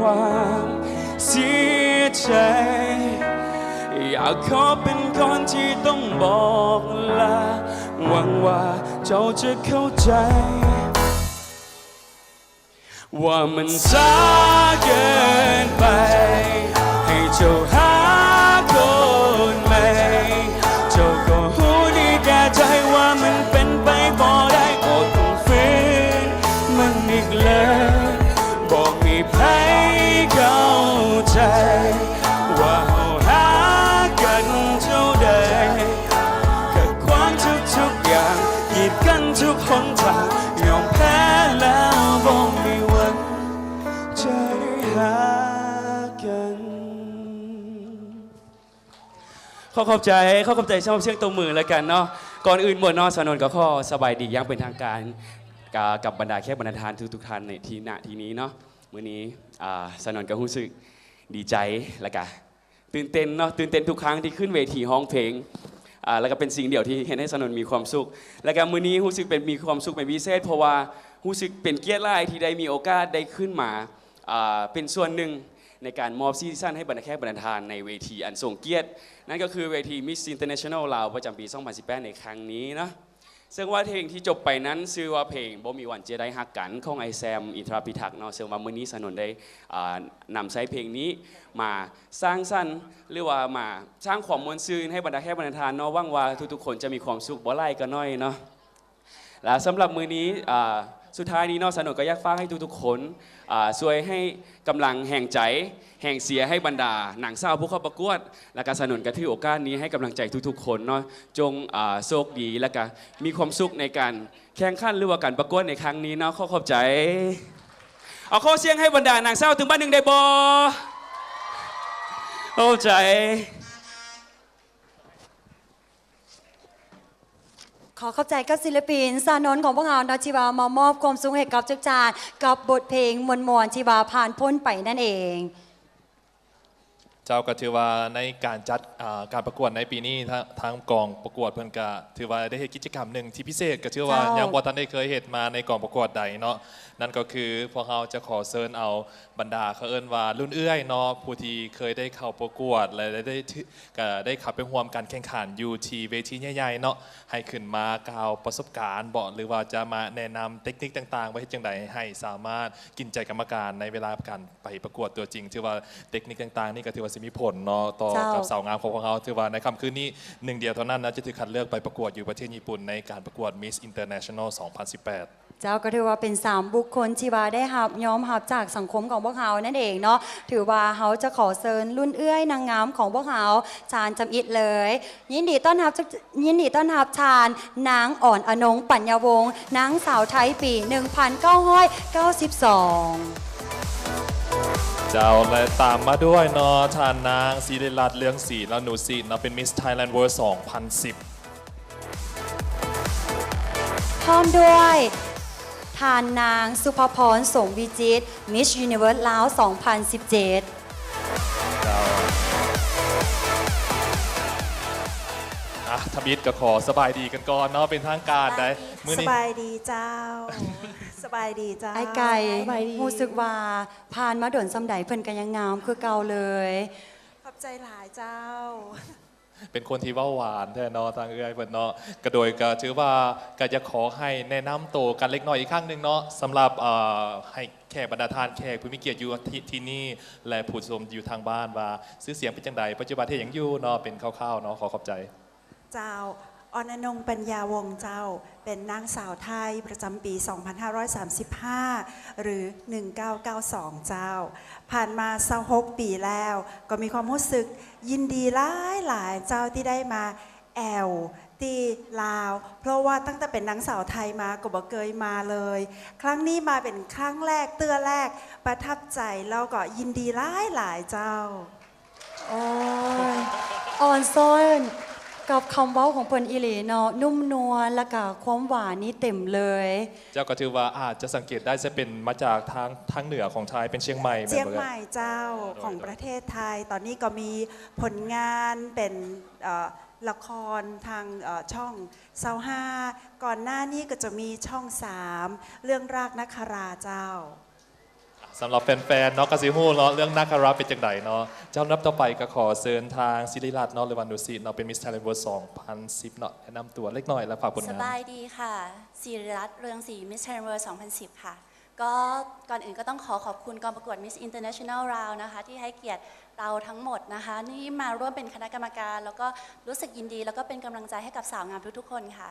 ความเสียใจอยากขอเป็นคนที่ต้องบอกลาหวังว่าเจ้าจะเข้าใจว่ามันช้าเกินไปให้เจ้าหาคนใหม่เจ้าก็รู้ดีแก่ใจว่ามันเป็นไปบ่ได้ก็ต้องฝืนมันอีกเลยบอกมีใครเข้าใจว่าเราหากันเท่าใดขัดขวางทุกอย่างกีดกันทุกหนทางยอมแพ้แล้วบอกมีวันจะได้หากันขอบใจสำหรับเสียงตัวมือแล้วกันเนาะก่อนอื่นหมวดนอสนนก็ข้อสบายดีอย่างเป็นทางการกับบรรดาแขกบรรดาทานทุกท่านในทีนี้เนาะมื้อนี้สนนก็รู้สึกดีใจแล้วก็ตื่นเต้นเนาะตื่นเต้นทุกครั้งที่ขึ้นเวทีร้องเพลงแล้วก็เป็นสิ่งเดียวที่เห็นให้สนนมีความสุขแล้วก็มื้อนี้รู้สึกมีความสุขเป็นพิเศษเพราะว่ารู้สึกเป็นเกียรติหลายที่ได้มีโอกาสได้ขึ้นมาเป็นส่วนหนึ่งในการมอบซีซั่นให้บรรดาแขกบรรดาทานในเวทีอันทรงเกียรตินั่นก็คือเวที Miss International ลาวประจำปี 2018 ในครั้งนี้นะซึ่งว่าเพลงที่จบไปนั้นชื่อว่าเพลงบ่มีวันจะได้ฮักกันของไอแซมอินทราพิทักษ์เนาะซึ่งว่ามื้อนี้สนนได้นำใช้เพลงนี้มาสร้างสรรค์หรือว่ามาสร้างความมวลซื่นให้บรรดาแขกบรรดาทานเนาะหวังว่าทุกๆคนจะมีความสุขบ่หลายก็น้อยเนาะและสำหรับมื้อนี้สุดท้ายนี้เนาะสนนก็อยากฝากให้ทุกๆคนช่วยให้กำลังแห่งใจแห่งเสียให้บรรดาหนังสาวผู้เข้าประกวดและก็สนนกันที่โอกาสนี้ให้กำลังใจทุกๆคนเนาะจงโชคดีและก็มีความสุขในการแข่งขันหรือว่าการประกวดในครั้งนี้เนาะขอบใจเอาข้อเสียงให้บรรดาหนังสาวถึงบ้านหนึ่งได้บ่เข้าใจขอเข้าใจกับศิลปินสานนท์ของพวกเรานาชิวามามอบความสุขให้กับจักรจานกับบทเพลงมวลชิวาผ่านพ้นไปนั่นเองเจ้าก็ถือว่าในการจัดการประกวดในปีนี้ทางกองประกวดเพิ่นก็ถือว่าได้เฮ็ดกิจกรรมหนึ่งที่พิเศษก็ถือว่ายังบ่ทันได้เคยเฮ็ดมาในกองประกวดใดเนาะนั่นก็คือพวกเราจะขอเชิญเอาบรรดาเขาเอิ้นว่ารุ่นเอื้อยเนาะผู้ที่เคยได้เข้าประกวดและได้ขับไปร่วมการแข่งขันอยู่ที่เวทีใหญ่ๆเนาะให้ขึ้นมากล่าวประสบการณ์บอกหรือว่าจะมาแนะนำเทคนิคต่างๆไว้จังไดให้สามารถกินใจกรรมการในเวลาการไปประกวดตัวจริงถือว่าเทคนิคต่างๆนี่ก็ถือว่ามีผลเนาะต่อกับสาวงามของพวกเราถือว่าในค่ำคืนนี้หนึ่งเดียวเท่านั้นนะจะถือคัดเลือกไปประกวดอยู่ประเทศญี่ปุ่นในการประกวด Miss International 2018 เจ้าก็ถือว่าเป็น3บุคคลที่ว่าได้ย้อมหับจากสังคมของพวกเขานั่นเองเนาะถือว่าเขาจะขอเชิญรุ่นเอื้อยนางงามของพวกเขาชาญจำอิดเลยยินดีต้อนรับชาญนางอ่อนอนงปัญญาวงศ์นางสาวไทยปี 1992เจ้าและตามมาด้วยเนาะทานนางศิริรัตน์เลืองศรีและหนูศิเนาะเป็น Miss Thailand World 2010 พร้อมด้วยทานนางสุภพรสงวิจิตร Miss Universe ลาว 2017 เจ้าทบิดก็ขอสบายดีกันก่อนเนาะเป็นทางการได้มื้อนี้สบายดีเจ้าสบายดีเจ้าไอ้ไก่รู้สึกว่าผ่านมาโดนซ้ำใดเพิ่นกันยังงามคือเก่าเลยขอบใจหลายเจ้าเป็นคนที่ว่าหวานแท้เนาะทางเอื้อยเพิ่นเนาะกระโดยก็ถือว่าก็จะขอให้แนะนำตัวกันเล็กน้อยอีกครั้งหนึ่งเนาะสำหรับให้แขกบรรดาทานแขกผู้มีเกียรติอยู่ที่นี่และผู้ชมอยู่ทางบ้านว่าซื้อเสียงเป็นจังใดปัจจุบันที่ยังอยู่เนาะเป็นคร่าวๆเนาะขอบใจเจ้าอ่อนอนงปัญญาวงศ์เจ้าเป็นนางสาวไทยประจำปี 2535 หรือ 1992 เจ้าผ่านมา26 ปีแล้วก็มีความรู้สึกยินดีหลายเจ้าที่ได้มาแอวที่ลาวเพราะว่าตั้งแต่เป็นนางสาวไทยมาก็บ่เคยมาเลยครั้งนี้มาเป็นครั้งแรกเตื้อแรกประทับใจแล้วก็ยินดีหลายเจ้าโอ้ยอ่อนซ้อนกับคำเว้าของเพิ่นอีหลีเนาะนุ่มนวลและก็ความหวานนี่เต็มเลยเจ้าก็ถือว่าอาจจะสังเกตได้จะเป็นมาจากทางเหนือของไทยเป็นเชียงใหม่เชียงใหม่เจ้าของประเทศไทยตอนนี้ก็มีผลงานเป็นละครทางช่อง25ก่อนหน้านี้ก็จะมีช่อง3เรื่องรากนคราเจ้า สำหรับแฟนๆเนาะกสิฮู้เนาะเรื่องนักรับเป็นจังไดเนาะเจ้านับต่อไปก็ขอเชิญทางศิริรัตน์เนาะเลวันดุสิตเนาะเป็นมิสไทยแลนด์เวิร์ด2010เนาะแนะนำตัวเล็กน้อยแล้วฝากผล ส งาน บายดีค่ะศิริรัตน์เรืองศรีมิส s ท r เวิร์2010 ค่ะ ก็ก่อนอื่นก็ต้องขอบคุณกองประกวด Miss International Round นะคะ ที่ให้เกียรติเราทั้งหมดนะคะ นี่มาร่วมเป็นคณะกรรมการ แล้วก็รู้สึกยินดี แล้วก็เป็นกำลังใจให้กับสาวงามทุกๆคนค่ะ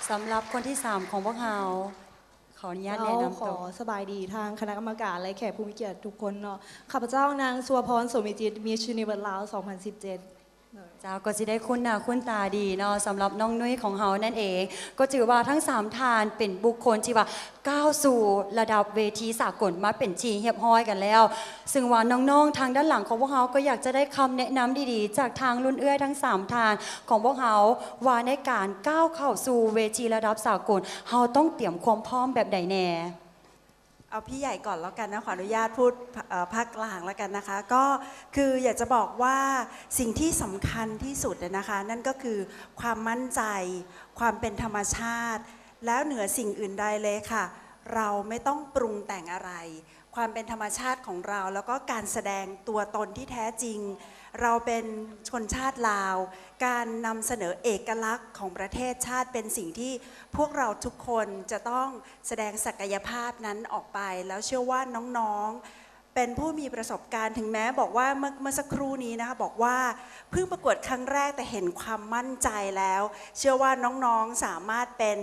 สำหรับคนที่ 3 ของพวกเราขออนุญาตแนะ เรา นำ ข ตั อ ว สบายดีทางคณะกรรมการและแขกผู้มีเกียรติทุกคนเนาะข้าพเจ้านางสัวพรโสมิจิตมิสยูนิเวิร์สลาว 2017 เจ้าก็จะได้คุ้นหน้าคุ้นตาดีเนาะสำหรับน้องนุ้ยของเฮานั่นเอง ก็ถือว่าทั้ง 3 ทานเป็นบุคคลที่ว่าก้าวสู่ระดับเวทีสากลมาเป็นชีเฮียบห้อยกันแล้ว ซึ่งว่าน้องๆทางด้านหลังของพวกเฮาก็อยากจะได้คำแนะนำดีๆ จากทางรุ่นเอื้อยทั้ง 3 ทานของพวกเฮาว่าในการก้าวเข้าสู่เวทีระดับสากลเฮาต้องเตรียมความพร้อมแบบใดแน่ เอาพี่ใหญ่ก่อนแล้วกันนะขออนุญาตพูดภาคกลางแล้วกันนะคะ ก็คืออยากจะบอกว่าสิ่งที่สำคัญที่สุดนะคะ นั่นก็คือความมั่นใจ ความเป็นธรรมชาติ แล้วเหนือสิ่งอื่นใดเลยค่ะ เราไม่ต้องปรุงแต่งอะไร ความเป็นธรรมชาติของเรา แล้วก็การแสดงตัวตนที่แท้จริง เราเป็นชนชาติลาว การนำเสนอเอกลักษณ์ของประเทศชาติเป็นสิ่งที่พวกเราทุกคนจะต้องแสดงศักยภาพนั้นออกไป แล้วเชื่อว่าน้องๆเป็นผู้มีประสบการณ์ถึงแม้บอกว่าเมื่อสักครู่นี้นะคะบอกว่าเพิ่งประกวดครั้งแรกแต่เห็นความมั่นใจแล้ว เชื่อว่าน้องๆสามารถเป็น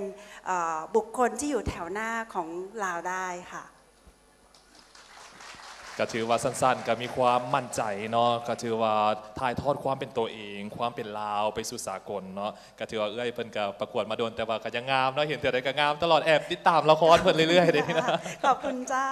บุคคลที่อยู่แถวหน้าของลาวได้ค่ะ ก็ถือว่าสั้นๆก็มีความมั่นใจเนาะก็ถือว่าถ่ายทอดความเป็นตัวเอง ความเป็นลาวไปสู่สากลเนาะก็ถือว่าเอ้ยเพิ่นก็ประกวดมาโดนแต่ว่าก็ยังงามเนาะเห็นแต่ใดก็งามตลอดแอบติดตามละครเพิ่นเรื่อยๆเลยนะ ขอบคุณเจ้า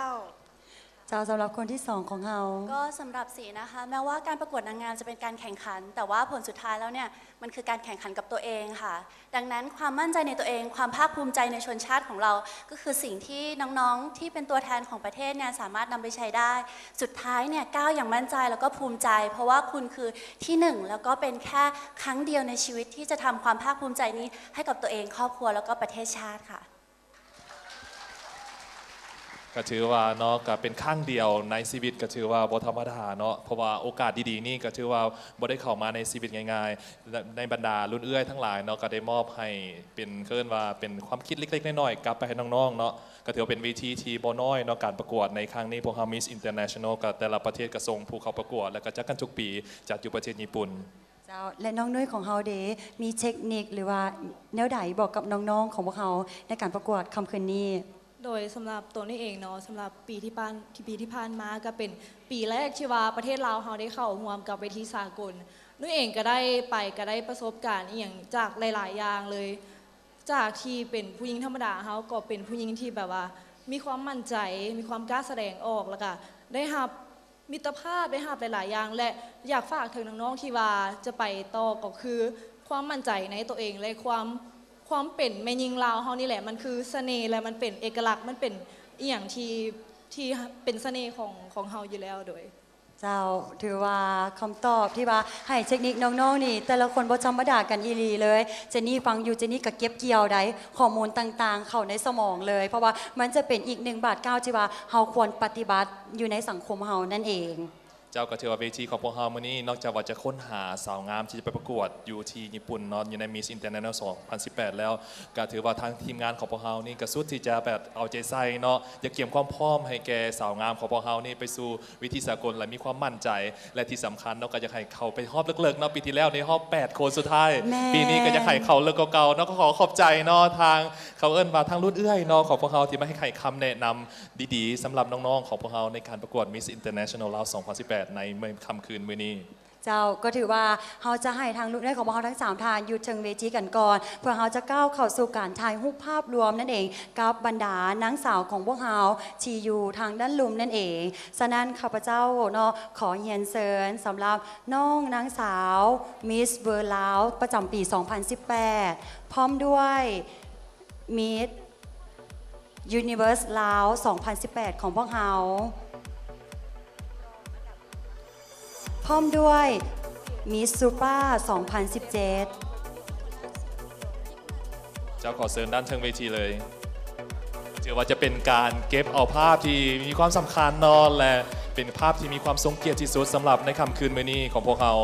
เจ้าสำหรับคนที่ 2 ของเฮา ก็สำหรับสีนะคะแม้ว่าการประกวดนางงามจะเป็นการแข่งขัน แต่ว่าผลสุดท้ายแล้วเนี่ยมันคือการแข่งขันกับตัวเองค่ะ ดังนั้นความมั่นใจในตัวเอง ความภาคภูมิใจในชนชาติของเรา ก็คือสิ่งที่น้องๆที่เป็นตัวแทนของประเทศเนี่ยสามารถนำไปใช้ได้ สุดท้ายเนี่ยก้าวอย่างมั่นใจแล้วก็ภูมิใจ เพราะว่าคุณคือที่หนึ่งแล้วก็เป็นแค่ครั้งเดียวในชีวิตที่จะทำความภาคภูมิใจนี้ให้กับตัวเองครอบครัวแล้วก็ประเทศชาติค่ะ ก็ถือว่าเนาะก็เป็นข้างเดียวในชีวิตก็ถือว่าบ่ธรรมดาเนาะเพราะว่าโอกาสดีๆนี่ก็ถือว่าบ่ได้เข้ามาในชีวิตง่ายๆในบรรดารุ่นเอื้อยทั้งหลายเนาะก็ได้มอบให้เป็นเคิ้นว่าเป็นความคิดเล็กๆน้อยๆกลับไปให้น้องๆเนาะก็ถือว่าเป็นเวทีที่บ่น้อยเนาะการประกวดในครั้งนี้พวกเฮา Miss International ก็แต่ละประเทศก็ส่งผู้เข้าประกวดแล้วก็จัดกันทุกปีจัดอยู่ประเทศญี่ปุ่น เจ้าและน้องนุ้ยของเฮาเดมีเทคนิคหรือว่าแนวใดบอกกับน้องๆของพวกเฮาในการประกวดคำคืนนี้ โดยสำหรับตัวนี้เองเนาะสำหรับปีที่ผ่านมาก็เป็นปีแรกที่ว่าประเทศลาวเราได้เข้าร่วมกับเวทีสากลนุ้ยเองก็ได้ประสบการณ์อหย่างจากหลายๆอย่างเลย จากที่เป็นผู้หญิงธรรมดาเขาก็เป็นผู้หญิงที่แบบว่ามีความมั่นใจมีความกล้าแสดงออกแล้วก็ได้รับมิตรภาพได้รับหลายๆอย่าง และอยากฝากถึงน้องๆที่ว่าจะไปต่อก็คือความมั่นใจในตัวเองและความเป็นแม่ยิงลาวเฮานี่แหละมันคือเสน่ห์และมันเป็นเอกลักษณ์มันเป็นอีหยังที่เป็นเสน่ห์ของเฮาอยู่แล้วโดย เจ้าถือว่าคำตอบที่ว่าให้เทคนิคน้องๆนี่แต่ละคนบ่ธรรมดากันอีหลีเลยเจนนี่ฟังอยู่เจนนี่ก็เก็บเกี่ยวได้ข้อมูลต่างๆ เข้าในสมองเลย เพราะว่ามันจะเป็นอีก1 บาท 9ที่ว่าเฮาควรปฏิบัติอยู่ในสังคมเฮานั่นเอง เจ้าก็ถือว่าเวทีของพวกเรามื้อนี้นอกจากว่าจะค้นหาสาวงามที่จะไปประกวดอยู่ที่ญี่ปุ่นเนาะอยู่ใน Miss International 2018 แล้วก็ถือว่าทางทีมงานของพวกเรานี่ก็สุดที่จะแบบเอาใจใส่เนาะอยากเตรียมความพร้อมให้แก่สาวงามของพวกเรานี่ไปสู่วิธีสากลและมีความมั่นใจ และที่สำคัญเนาะก็จะให้เขาไปรอบเลิกๆเนาะปีที่แล้วในรอบ8คนสุดท้าย แม่ ปีนี้ก็จะให้เขาเลิกเก่าๆเนาะก็ขอขอบใจเนาะทางเขาเอิ้นว่าทางรุ่นเอื้อยเนาะของพวกเราที่มาให้คำแนะนำดีๆสำหรับน้องๆของพวกเราในการประกวด Miss International ลาว 2018 ในค่ำคืนมื้อนี้ เจ้าก็ถือว่าเฮาจะให้ทางลูกได้ของพวกเฮาทั้ง3ทานอยู่เชิงเวทีกันก่อนเพื่อเฮาจะก้าวเข้าสู่การถ่ายรูปภาพรวมนั่นเองกับบรรดานางสาวของพวกเฮาที่อยู่ทางด้านลุมนั่นเองฉะนั้นข้าพเจ้าเนาะขอเฮียนเชิญสำหรับน้องนางสาวมิสเวอร์ลาวประจำปี 2018 พร้อมด้วยมิสยูนิเวอร์สลาว 2018 ของพวกเฮาพร้อมด้วยมิสซูเปอร์2017 เจ้าขอเชิญด้านเชิงเวทีเลย ถือว่าจะเป็นการเก็บเอาภาพที่มีความสำคัญเนอนและเป็นภาพที่มีความทรงเกียรติที่สุดสำหรับในค่ำคืนมื้อนี้ของพวกเรา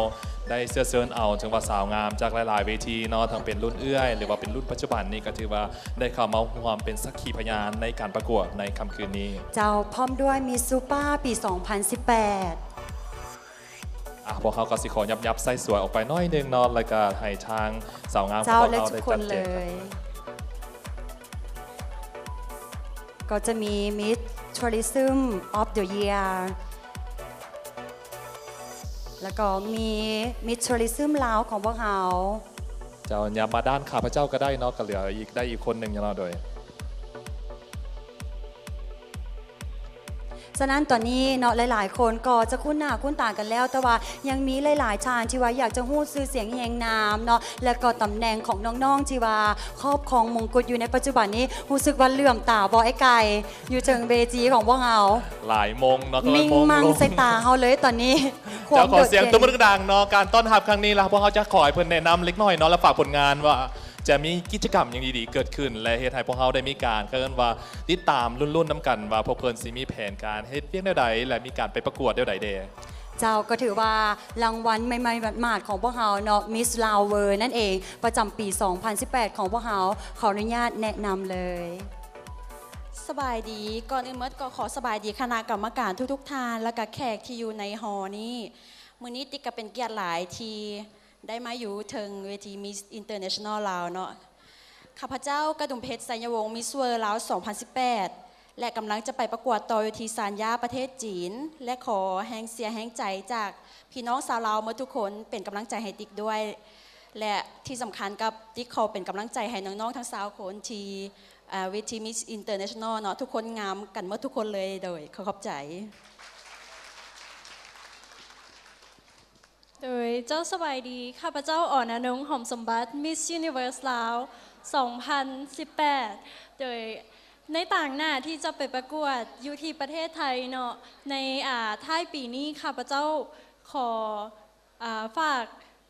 ได้เสื้อเชิญเอาถึงว่าสาวงามจากหลายๆเวทีเนาะทั้งเป็นรุ่นเอื้อยหรือว่าเป็นรุ่นปัจจุบันนี้ก็ถือว่าได้เข้ามาร่วมเป็นสักขีพยานในการประกวดในค่ำคืนนี้ เจ้าพร้อมด้วยมิสซูเปอร์ปี 2018 พวกเขาก็สิขอยับไส้สวยออกไปน้อยนึงเนอนแล้วก็ให้ทางสาวงามของ เจ้า พวก และ เรา ทุ ได้ กค จั น ด เล เก็บ ย ก็จะมี Miss Tourism of the Year แล้วก็มี Miss Tourism ลาวของพวกเขา เจ้าอย่ามาด้านข้าพเจ้าก็ได้เนาะก็เหลืออีกคนหนึ่งอย่างเราโดย ฉะนั้นตอนนี้เนาะหลายๆ คนก็จะคุ้นหน้าคุ้นตากันแล้ว แต่ว่ายังมีหลายๆชาญที่ว่าอยากจะฮู้ชื่อเสียงแห่งนามเนาะแล้วก็ตำแหน่งของน้องๆที่ว่าครอบครองมงกุฎอยู่ในปัจจุบันนี้รู้สึกว่าเหลื่อมตาบอไอ้ไก่อยู่เชิงเวทีของพวกเรา หลายมงเนาะก็ มิ่งมัง ล ใส่ตาเขาเลยตอนนี้ เจ้าขอเสียง โดด ตุ้ ด่ ม น ดังๆเนาะการต้อนรับครั้งนี้แล้วพวกเขาจะขอให้เพิ่นแนะนำเล็กน้อยเนาะและฝากผลงานว่าจะมีกิจกรรมอย่างดีๆเกิดขึ้น และเฮ็ดให้พวกเขาได้มีการเคินว่าติดตามรุ่นๆน้ำกันว่าพวกเพิ่นสิมีแผนการเฮ็ดเพียงใดๆและมีการไปประกวดเดใดๆ เจ้าก็ถือว่ารางวัลใหม่ๆหมาดๆของพวกเขาเนาะมิสลาวเวอร์นั่นเองประจำปี 2018 ของพวกเขาขออนุญาตแนะนำเลย สบายดีก่อนอื่นเมื่อก็ขอสบายดีคณะกรรมการทุกๆท่านและก็แขกที่อยู่ในฮอนี้มื้อนี้ติ๊กก็เป็นเกียรติหลายที่ได้มาอยู่ถึงเวทีมิสอินเตอร์เนชั่นแนลลาวเนาะข้าพเจ้ากระดุมเพชรไสยวงศ์มิสเวิร์ลาว 2018 และกำลังจะไปประกวดต่อเวทีซานยาประเทศจีน และขอแฮงเสียแฮงใจจากพี่น้องชาวลาวเมื่อทุกคนเป็นกำลังใจให้ติ๊กด้วย และที่สำคัญกับติ๊กขอเป็นกำลังใจให้น้องๆทั้ง20คนที่เวทีมิสอินเตอร์เนชั่นแนลเนาะทุกคนงามกันเมื่อทุกคนเลยโดยขอบใจ โดยเจ้าสบายดีข้าพเจ้าอ่อนอนงหอมสมบัติ Miss Universe ลาว 2018 โดยในต่างหน้าที่จะไปประกวดอยู่ที่ประเทศไทยเนาะในท้ายปีนี้ข้าพเจ้าขอฝาก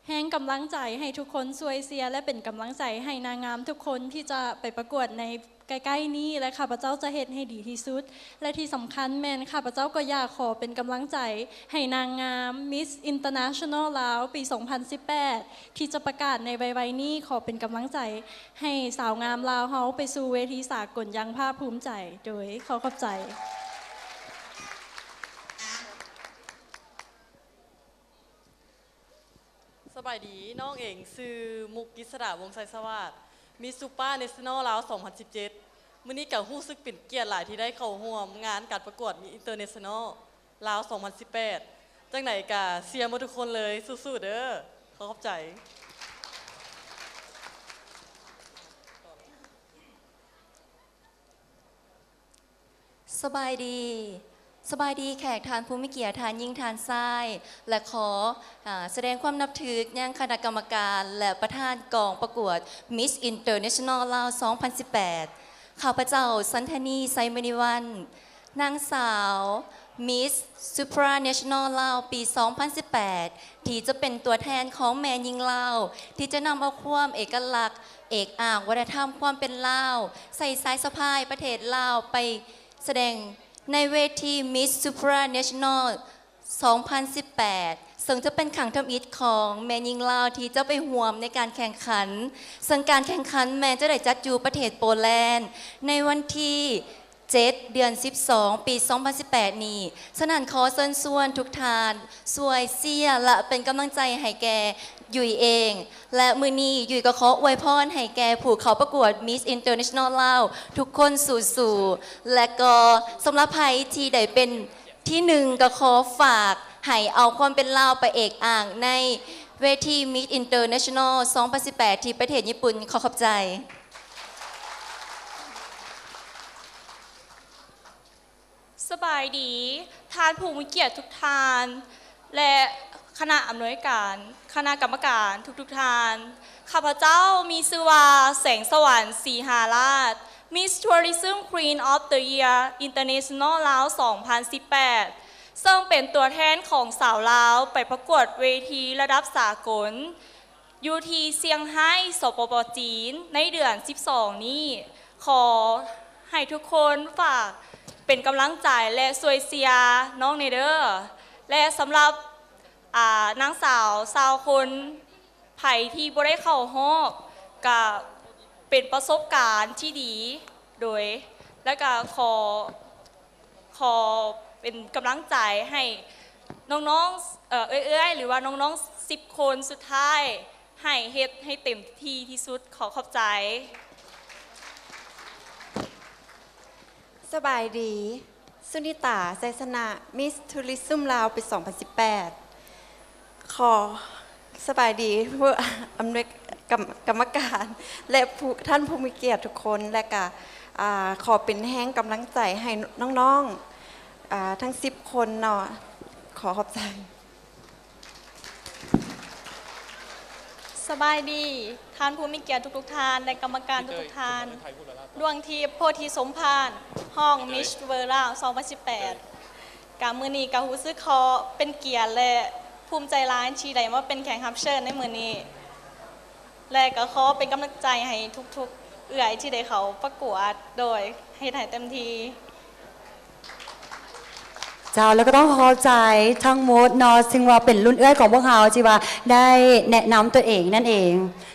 แห่งกำลังใจให้ทุกคนช่วยเชียร์และเป็นกำลังใจให้นางงามทุกคนที่จะไปประกวดในใกล้ๆนี้และข้าพเจ้าจะเฮ็ดให้ดีที่สุดและที่สำคัญแม่นข้าพเจ้าก็อยากขอเป็นกำลังใจให้นางงาม Miss International ลาวปี 2018 ที่จะประกาศในไวๆนี้ขอเป็นกำลังใจให้สาวงามลาวเฮาไปสู่เวทีสากลอยังภาคภูมิใจโดยขอขอบใจ สบายดีน้องเองซื้อมุกกิษดาวงไซสวัสดิ์มีซูเปอร์เนชั่นแนลลาว 2017 มื้อนี้กับฮู้สึกเป็นเกียรติหลายที่ได้เข้าร่วมงานการประกวดมีอินเตอร์เนชั่นแนลลาว 2018 จังไหนกะเชียร์หมาทุกคนเลยสู้ๆเด้อขอบใจ สบายดีแขกทานผู้มีเกียรติทานยิ่งทานทรายและขอแสดงความนับถือยังคณะกรรมการและประธานกองประกวด Miss International ลาว 2018 ข้าพเจ้าสันธนีไซมณีวันนางสาว Miss Supranational ลาวปี 2018 ที่จะเป็นตัวแทนของแม่ยิงลาวที่จะนำเอาความเอกลักษณ์เอกอัครวัฒนธรรมความเป็นลาวใส่สายสะพายประเทศลาวไปแสดงในเวที Miss Supranational 2018 ซึ่งจะเป็นขังทำอิฐของแม่ยิงลาวที่จะไปห่วมในการแข่งขันซึ่งการแข่งขันแม่จะได้จัดอยู่ประเทศโปแลนด์ในวันที่7 เดือน 12 ปี 2018 นี้ฉะนั้นขอเชิญชวนทุกท่านช่วยเชียร์และเป็นกำลังใจให้แกหยุยเอง และมือนี้หยุยก็ขออวยพรให้แกผู้เขาประกวด Miss International ลาวทุกคนสู่และก็สำหรับใครที่ได้เป็นที่หนึ่งก็ขอฝากให้เอาความเป็นลาวไปเอกอ่างในเวที Miss International 2018 ที่ประเทศญี่ปุ่นขอบใจ สบายดีทานผู้มีเกียรติทุกท่าน และคณะอำนวยการคณะกรรมการทุกท่านข้าพเจ้ามีชื่อว่าแสงสวรรค์ศรีหาราช Miss Tourism Queen of the Year International ลาว 2018 ซึ่งเป็นตัวแทนของสาวลาวไปประกวดเวทีระดับสากลอยู่ที่เซี่ยงไฮ้สปป.จีนในเดือน 12 นี้ขอ ให้ทุกคนฝากเป็นกำลังใจและช่วยเชียร์น้องในเด้อและสำหรับนางสาวคนไผ่ที่บ่ได้เข้ารอบก็เป็นประสบการณ์ที่ดีโดยและก็ขอเป็นกำลังใจให้น้องๆเอื้อยหรือว่าน้องๆ10 คนสุดท้ายให้เฮ็ดให้เต็มที่ที่สุดขอขอบใจ สบายดีสุนิตาไซสนะมิสทูริซึมลาวปี 2018 ขอสบายดีผู้อำนวยกรรมการและท่านผู้มีเกียรติทุกคนและก็ขอเป็นแห้งกำลังใจให้น้องๆทั้ง10 คนเนาะขอขอบใจ สบายดีท่านผู้มีเกียรติทุกๆท่านและกรรมการทุกๆท่านดวงทิพย์โพธิสมภารห้องมิสเวอร์ลาว2018การมือนี้กับฮู้สึกขอเป็นเกียรติและภูมิใจร้ายที่ได้มาเป็นแขกรับเชิญในมือนี้และก็ขอเป็นกำลังใจให้ทุกๆเอื่อยที่ได้เขาประกวดโดยให้ถ่ายเต็มที เจ้าแล้วก็ต้องขอบใจทั้งหมดเนาะซึ่งว่าเป็นรุ่นเอื้อยของพวกเราที่ว่าได้แนะนำตัวเองนั่นเอง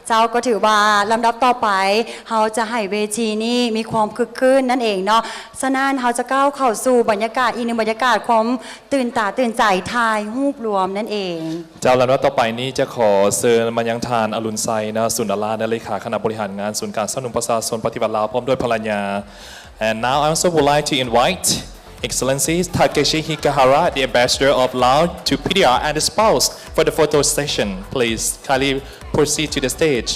เจ้าก็ถือว่าลำดับต่อไปเราจะให้เวทีนี้มีความคึกคืนนั่นเองเนาะฉะนั้นเราจะก้าวเข้าสู่บรรยากาศอีกหนึ่งบรรยากาศความตื่นตาตื่นใจทายรูปรวมนั่นเอง เจ้าแล้วต่อไปนี้จะขอเชิญมายังทานอรุณไซนะสุนทราเลขาคณะบริหารงานศูนย์การสนับสนุนประชาชนปฏิบัติลาวพร้อมด้วยภรรยา and now I also would like to invite Excellencies Takeshi Hikahara, the ambassador of Laos, to PDR and the spouse for the photo session. Please kindly proceed to the stage.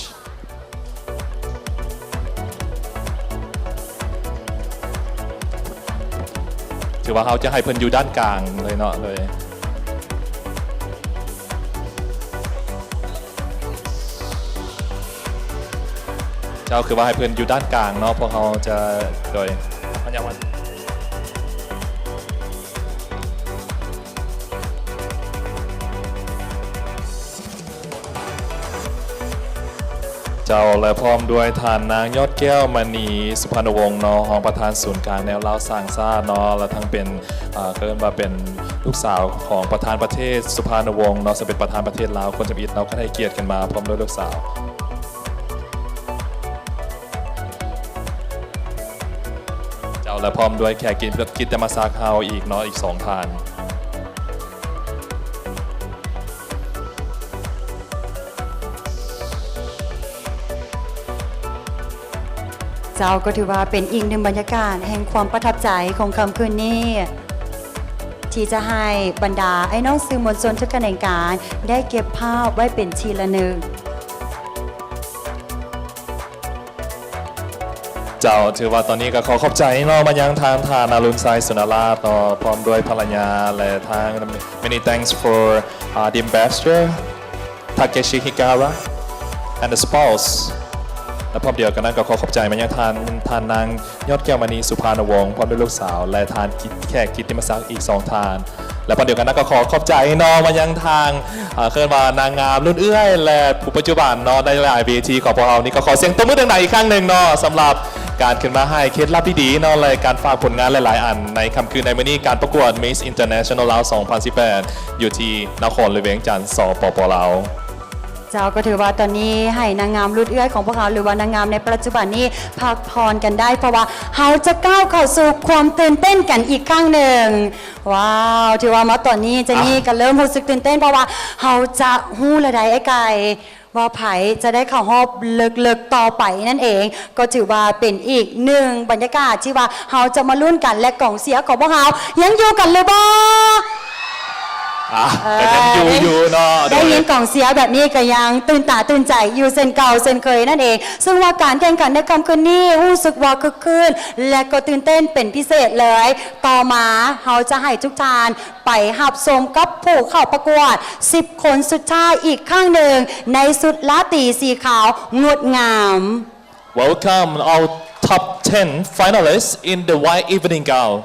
ถือว่าเขาจะให้เพิ่นอยู่ด้านกลางเลยเนาะเลยเจ้าคือว่าให้เพิ่นอยู่ด้านกลางเนาะเพราะเขาจะโดยมันยังวันเจ้าและพร้อมด้วยทานนางยอดแก้วมณีสุพรรณวงศ์เนาะรองประธานศูนย์กลางแนวเล่าสร้างชาติเนาะและทั้งเป็นเกิดมาเป็นลูกสาวของประธานประเทศสุพรรณวงศ์เนาะจะเป็นประธานประเทศลาวคนจำอิดเนาะก็ได้เกียรติกันมาพร้อมด้วยลูกสาวเจ้าและพร้อมด้วยแขกกิตมาซากเฮาอีกเนาะอีก2ท่านเจ้าก็ถือว่าเป็นอีกหนึ่งบรรยากาศแห่งความประทับใจของค่ำคืนนี้ที่จะให้บรรดาไอ้น้องสื่อมวลชนทุกแขนงการได้เก็บภาพไว้เป็นทีละหนึ่งเจ้าถือว่าตอนนี้ก็ขอขอบใจเนาะมายังทางอรุณไซสุนราชเนาะพร้อมด้วยภรรยาและทาง many thanks for the ambassador Takeshi Hikahara and the spouseและพร้อมเดียวกันนั้นก็ขอขอบใจมายังทานนางยอดแก้วมณีสุพรรณวงศ์พร้อมด้วยลูกสาวและทานแขกกิตติมศักดิ์อีก2ทานและพร้อมเดียวกันนั้นก็ขอขอบใจเนาะมายังทางเคลื่อนมานางงามรุ่นเอื้อยและผู้ปัจจุบันเนาะในหลายเวทีของพวกเรานี่ก็ขอเสียงตบมือดังๆอีกครั้งหนึ่งเนาะสำหรับการขึ้นมาให้เคล็ดลับดีๆเนาะและการฝากผลงานหลายๆอันในค่ำคืนในวันนี้การประกวด Miss International ลาว 2018 อยู่ที่นครหลวงเวียงจันทร์สปป.ลาวเจ้าก็ถือว่าตอนนี้ให้นางงามรุ่นเอื้อยของพวกเราหรือว่านางงามในปัจจุบันนี้พักผ่อนกันได้เพราะว่าเขาจะก้าวเข้าสู่ความตื่นเต้นกันอีกครั้งหนึ่งว้าวถือว่ามาตอนนี้เจนี่ก็เริ่มรู้สึกตื่นเต้นเพราะว่าเขาจะหู้ระดับไอ้ไก่ว่าไผ่จะได้เข้ารอบเลิกๆต่อไปนั่นเองก็ถือว่าเป็นอีกหนึ่งบรรยากาศที่ว่าเขาจะมาลุ้นกันและกล่องเสียของพวกเขายังอยู่กันหรือเปล่าก็ยังอยู่เนาะได้ยินกล่องเสียแบบนี้ก็ยังตื่นตาตื่นใจอยู่เส้นเก่าเส้นเคยนั่นเองซึ่งว่าการแข่งขันในค่ำคืนนี้รู้สึกว่าคึกคืนและก็ตื่นเต้นเป็นพิเศษเลยต่อมาเราจะให้ทุกท่านไปหับชมกับผู้เข้าประกวด10 คนสุดท้ายอีกข้างหนึ่งในสุดลาตรีสีขาวงดงาม Welcome our top 10 finalists in the white evening gown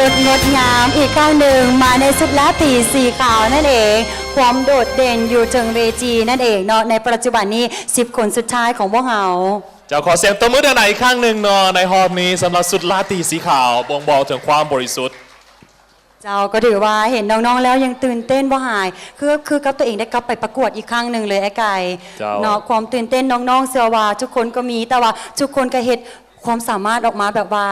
สุดงดงามอีกครั้งหนึ่งมาในสุดลาตรีสีขาวนั่นเองความโดดเด่นอยู่ถึงเวทีนั่นเองเนาะในปัจจุบันนี้10คนสุดท้ายของพวกเรา เจ้าขอเสียงตบมือดังๆอีกครั้งหนึ่งเนาะในฮอบนี้สำหรับสุดลาตรีสีขาวบ่งบอกถึงความบริสุทธิ์เจ้าก็ถือว่าเห็นน้องๆแล้วยังตื่นเต้นบ่หายคือกับตัวเองได้กลับไปประกวดอีกครั้งหนึ่งเลยไอ้ไก่เนาะความตื่นเต้นน้องๆเชื่อว่าทุกคนก็มีแต่ว่าทุกคนก็เฮ็ดความสามารถออกมาแบบว่า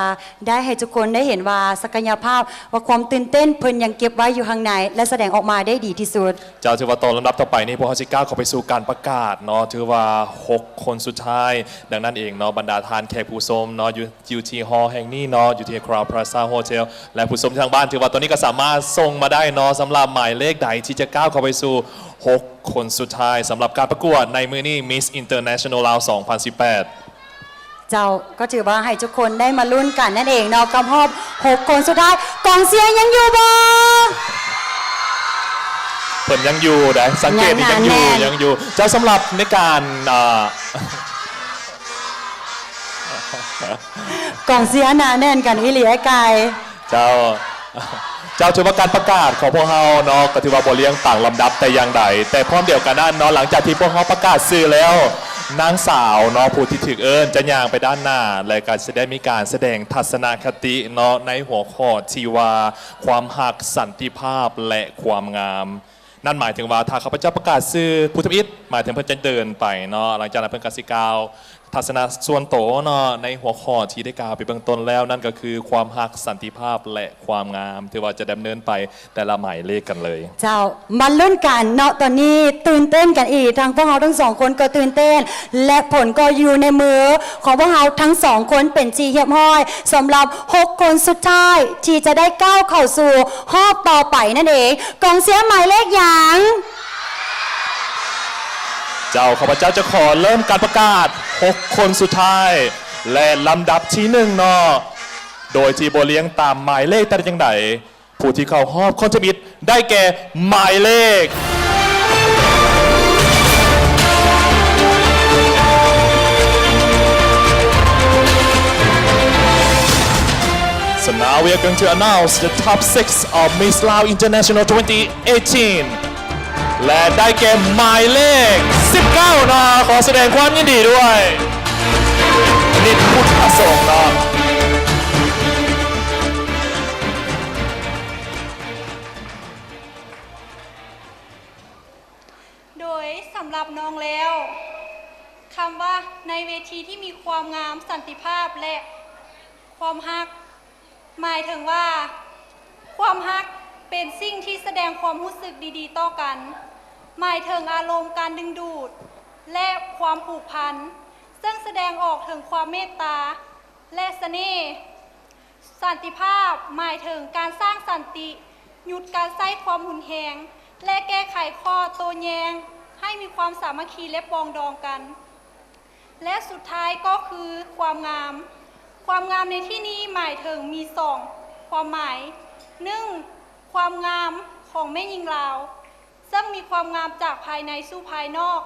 ได้ให้ทุกคนได้เห็นว่าศักยภาพว่าความตื่นเต้นเพิ่นยังเก็บไว้อยู่ข้างในและแสดงออกมาได้ดีที่สุดเจ้าถือว่าตอนลำดับต่อไปนี่พวกเขาจะก้าวเข้าไปสู่การประกาศเนาะถือว่า6คนสุดท้ายดังนั้นเองเนาะบรรดาทานแขกผู้ชมเนาะอยู่ที่ฮอลล์แห่งนี้เนาะอยู่ที่ Crown Plaza Hotel และผู้ชมทางบ้านถือว่าตอนนี้ก็สามารถส่งมาได้เนาะสำหรับหมายเลขใดที่จะก้าวเข้าไปสู่6คนสุดท้ายสำหรับการประกวดในมื้อนี้ Miss International ลาว 2018เจ้าก็ถือว่าให้ทุกคนได้มาลุ้นกันนั่นเองเนาะกับรอบ6คนสุดท้ายกองเสียงยังอยู่บ่เพิ่นยังอยู่ได้สังเกตนี่ยังอยู่เจ้าสำหรับในการกองเสียงหนาแน่นกันอีหลีไอ้ไก่เจ้าถือว่าการประกาศของพวกเราเนาะก็ถือว่าบ่เลี้ยงต่างลำดับแต่อย่างใดแต่พร้อมเดียวกันนั้นเนาะหลังจากที่พวกเขาประกาศชื่อแล้วนางสาวเนาะผู้ที่ถึกจะย่างไปด้านหน้าและก็จะได้มีการแสดงทัศนคติเนาะในหัวข้อที่ว่าความหักสันติภาพและความงามนั่นหมายถึงว่าถ้าข้าพเจ้าประกาศชื่อผู้ทำอิฐหมายถึงเพิ่นจะเดินไปเนาะหลังจากนั้นเพิ่นก็สิกล่าวทัศนะส่วนโตเนาะในหัวข้อที่ได้กล่าวไปเบื้องต้นแล้วนั่นก็คือความหักสันติภาพและความงามถือว่าจะดำเนินไปแต่ละหมายเลขกันเลยเจ้ามาลุ้นกันเนาะตอนนี้ตื่นเต้นกันอีกทางพวกเราทั้งสองคนก็ตื่นเต้นและผลก็อยู่ในมือของพวกเราทั้งสองคนเป็นจีเฮียบห้อยสำหรับ6คนสุดท้ายที่จะได้ก้าวเข้าสู่รอบต่อไปนั่นเองกองเสียงหมายเลขอย่างเจ้าข้าพเจ้าจะขอเริ่มการประกาศ6คนสุดท้ายและลำดับที่1เนาะโดยที่บ่เลี้ยงตามหมายเลขแต่อย่างใดผู้ที่เข้ารอบคอนเทมิตได้แก่หมายเลขSo now we are going to announce the top 6 of Miss Lao International 2018และได้แก่หมายเลข19นะขอแสดงความยินดีด้วยนิดพุทธประสงค์นะโดยสำหรับน้องแล้วคำว่าในเวทีที่มีความงามสันติภาพและความฮักหมายถึงว่าความฮักเป็นสิ่งที่แสดงความรู้สึกดีๆต่อกันหมายถึงอารมณ์การดึงดูดและความผูกพันซึ่งแสดงออกถึงความเมตตาและเสน่ห์สันติภาพหมายถึงการสร้างสันติหยุดการใช้ความหุนแหงและแก้ไขข้อโต้แย้งให้มีความสามัคคีและปองดองกันและสุดท้ายก็คือความงามความงามในที่นี้หมายถึงมี2ความหมาย1ความงามของแม่หญิงลาวซึ่งมีความงามจากภายในสู่ภายนอก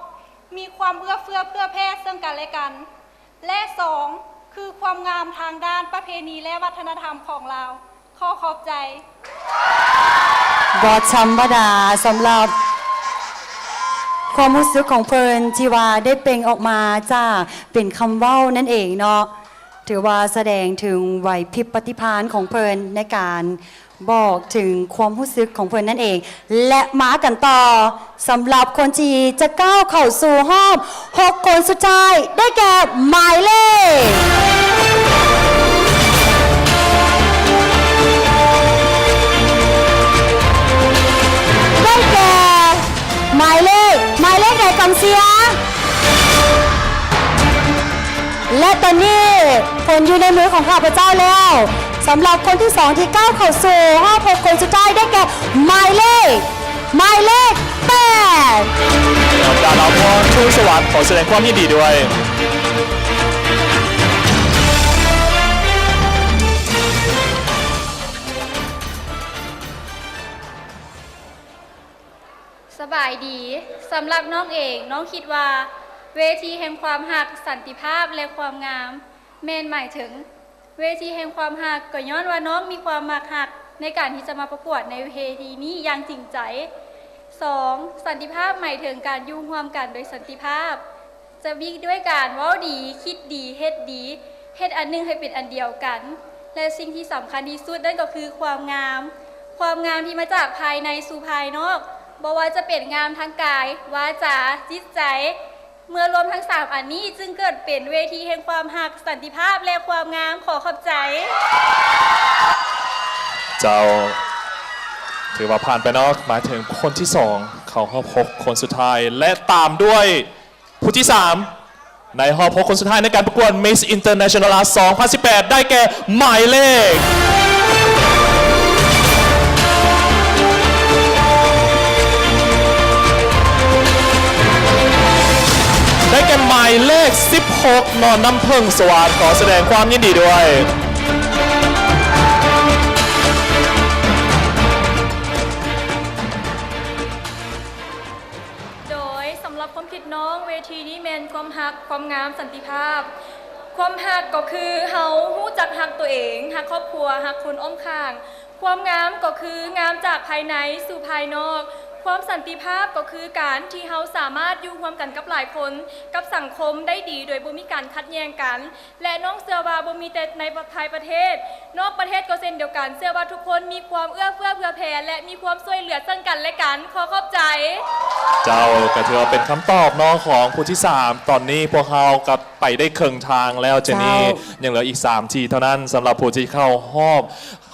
มีความเอื้อเฟื้อเพื่อแพร่ซึ่งกันและกันและ2คือความงามทางด้านประเพณีและวัฒนธรรมของเราขอขอบใจบอธรรมดาสำหรับความรู้สึกของเพลินที่ว่าได้เปล่งออกมาจ้าเป็นคำเว้านั่นเองเนาะถือว่าแสดงถึงไหวพริบปฏิภาณของเพลินในการบอกถึงความรู้สึกของเพื่อนนั่นเองและมากันต่อสำหรับคนที่จะก้าวเข้าสู่รอบ6คนสุดท้ายได้แก่หมายเลขได้แก่หมายเลขไหนกองเสียงและตอนนี้ผลอยู่ในมือของข้าพเจ้าแล้วสำหรับคนที่2ที่ก้าวเข้าสู่รอบ6คนสุดท้ายได้แก่หมายเลข8ดาราพรชูสวัสดิ์ขอแสดงความยินดีด้วยสบายดีสำหรับน้องเอกน้องคิดว่าเวทีแห่งความหักสันติภาพและความงามแม่นหมายถึง เวทีแห่งความหักก็ย้อนว่าน้องมีความมักหักในการที่จะมาประกวดในเวทีนี้อย่างจริงใจ 2. สันติภาพหมายถึงการอยู่ร่วมกันโดยสันติภาพ จะมีด้วยการเว้าดีคิดดีเฮ็ดดีเฮ็ดอันหนึงให้เป็นอันเดียวกัน และสิ่งที่สำคัญที่สุดนั่นก็คือความงามที่มาจากภายในสู่ภายนอกบ่ว่าจะเป็นงามทางกายวาจาจิตใจเมื่อรวมทั้ง3อันนี้จึงเกิดเป็นเวทีแห่งความหักสันติภาพและความงามขอขอบใจ เจ้าถือว่าผ่านไปเนาะมาถึงคนที่สองเข้ารอบ6คนสุดท้ายและตามด้วยผู้ที่3ในรอบ6คนสุดท้ายในการประกวด Miss International Art 2018 ได้แก่หมายเลขหมายเลข 16 นอนน้ำพึ่งสวัสดิ์ขอแสดงความยินดีด้วย โดยสำหรับความคิดน้องเวทีนี้แมนความหักความงามสันติภาพ ความหักก็คือเฮาฮู้จักหักตัวเองหักครอบครัวหักคนอ้อมข้าง ความงามก็คืองามจากภายในสู่ภายนอกความสันติภาพก็คือการที่เฮาสามารถอยู่ร่วมกันกับหลายคนกับสังคมได้ดีโดยบ่มีการคัดแย้งกันและน้องเชื่อว่าบ่มีแต่ในภายประเทศนอกประเทศก็เช่นเดียวกันเชื่อว่าทุกคนมีความเอื้อเฟื้อเผื่อแผ่และมีความช่วยเหลือซึ่งกันและกันขอขอบใจเจ้าก็ถือว่าเป็นคำตอบน้องของผู้ที่3ตอนนี้พวกเขากับไปได้ครึ่งทางแล้วเจนี่ยังเหลืออีก3ทีเท่านั้นสำหรับผู้ที่เข้ารอบ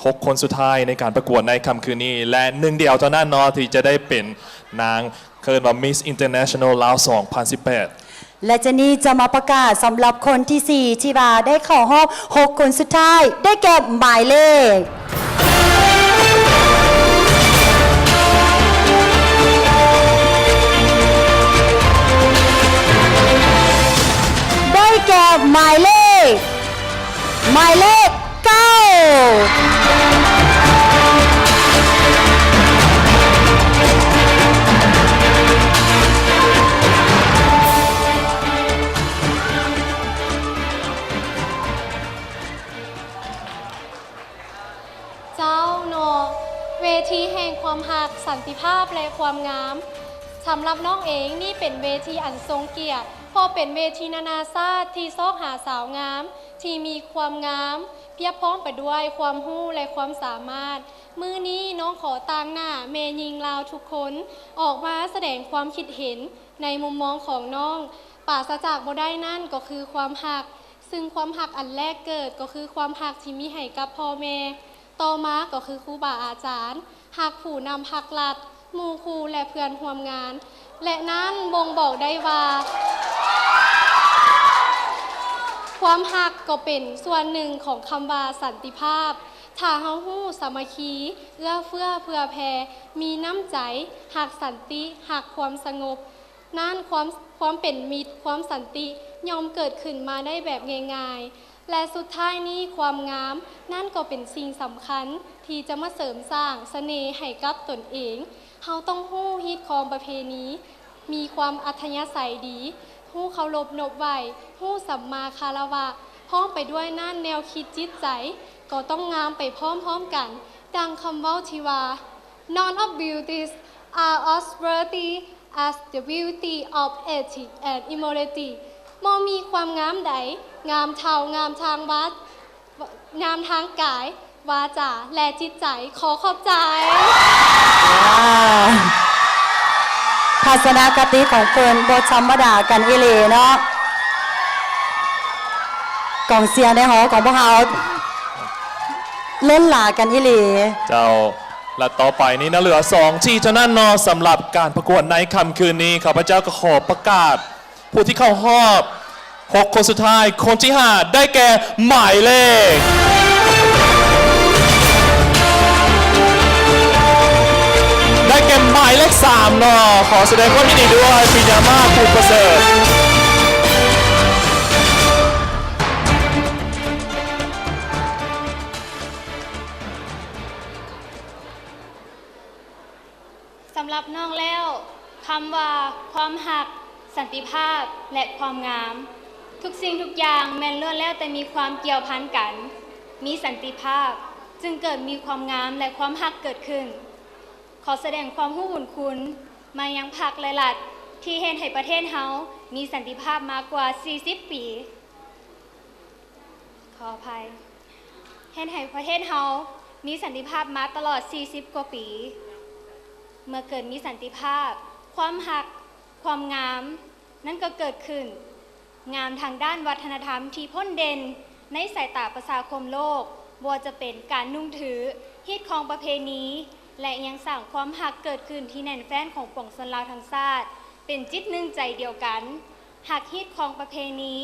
6คนสุดท้ายในการประกวดในค่ำคืนนี้และ1เดียวเท่านั้นเนาะที่จะได้เป็นนางเคิร์นว่า Miss International ลาว 2018 และเจนี่จะมาประกาศสำหรับคนที่ 4 ที่มาได้เข้ารอบ6คนสุดท้ายได้แก่หมายเลขได้แก่หมายเลข 9เวทีแห่งความหักสันติภาพและความงามสำหรับน้องเองนี่เป็นเวทีอันทรงเกียรติเพราะเป็นเวทีนานาชาติที่ซอกหาสาวงามที่มีความงามเพียบพร้อมไปด้วยความรู้และความสามารถมื้อนี้น้องขอต่างหน้าเมยิงลาวทุกคนออกมาแสดงความคิดเห็นในมุมมองของน้องปราศจากบ่ได้นั่นก็คือความหักซึ่งความหักอันแรกเกิดก็คือความหักที่มีให้กับพ่อแม่ต่อมาก็คือครูบาอาจารย์หักผู้นำหักหลัดหมู่ครูและเพื่อนร่วมงานและนั้นบ่งบอกได้ว่าความหักก็เป็นส่วนหนึ่งของคำว่าสันติภาพถ้าเฮาฮู้สามัคคีเอื้อเฟื้อเผื่อแผ่มีน้ำใจหักสันติหักความสงบนั่นความเป็นมิตรความสันติย่อมเกิดขึ้นมาได้แบบง่ายๆและสุดท้ายนี้ความงามนั่นก็เป็นสิ่งสำคัญที่จะมาเสริมสร้างเสน่ห์ให้กับตนเองเฮาต้องฮู้ฮิตของประเพณีมีความอัธยาศัยดีฮู้เคารพนบไหวฮู้สัมมาคารวะพร้อมไปด้วยนั่นแนวคิดจิตใจก็ต้องงามไปพร้อมๆกันดังคำเว้าที่ว่า None of beauties are as worthy as the beauty of ethics and immorality บ่มีความงามใดงามเท่างามทางวัดงามทางกายวาจาและจิตใจขอขอบใจทัศนคติของเฟิร์นบทธรรมดากันอีหลีเนาะกองเสียงในหอของพวกเขาเล่นหลากันอีหลีเจ้าและต่อไปนี้นะเหลือ2ที่เท่านั้นเนาะสำหรับการประกวดในค่ำคืนนี้ข้าพเจ้าก็ขอประกาศผู้ที่เข้ารอบ6คนสุดท้ายคนที่5ได้แก่หมายเลขได้แก่หมายเลข3เนาะขอแสดงความยินดีด้วยปิยามาภูประเสริฐสำหรับน้องแล้วคำว่าความหักสันติภาพและความงามทุกสิ่งทุกอย่างแม้นล้วนแล้วแต่มีความเกี่ยวพันกัน มีสันติภาพจึงเกิดมีความงามและความฮักเกิดขึ้น ขอแสดงความรู้บุญคุณมายังพรรคและรัฐที่เห็นให้ประเทศเฮามีสันติภาพมากกว่า 40 ปี ขออภัยเห็นให้ประเทศเฮามีสันติภาพมาตลอด 40 กว่าปี เมื่อเกิดมีสันติภาพ ความหัก ความงาม นั่นก็เกิดขึ้น งามทางด้านวัฒนธรรมที่พ้นเด่นในสายตาประชาคมโลกบ่ว่าจะเป็นการนุ่งถือฮีตของประเพณี และยังสร้างความหักเกิดขึ้นที่แน่นแฟ้นของปวงชนลาวทั้งชาติเป็นจิตหนึ่งใจเดียวกัน หักฮีตของประเพณี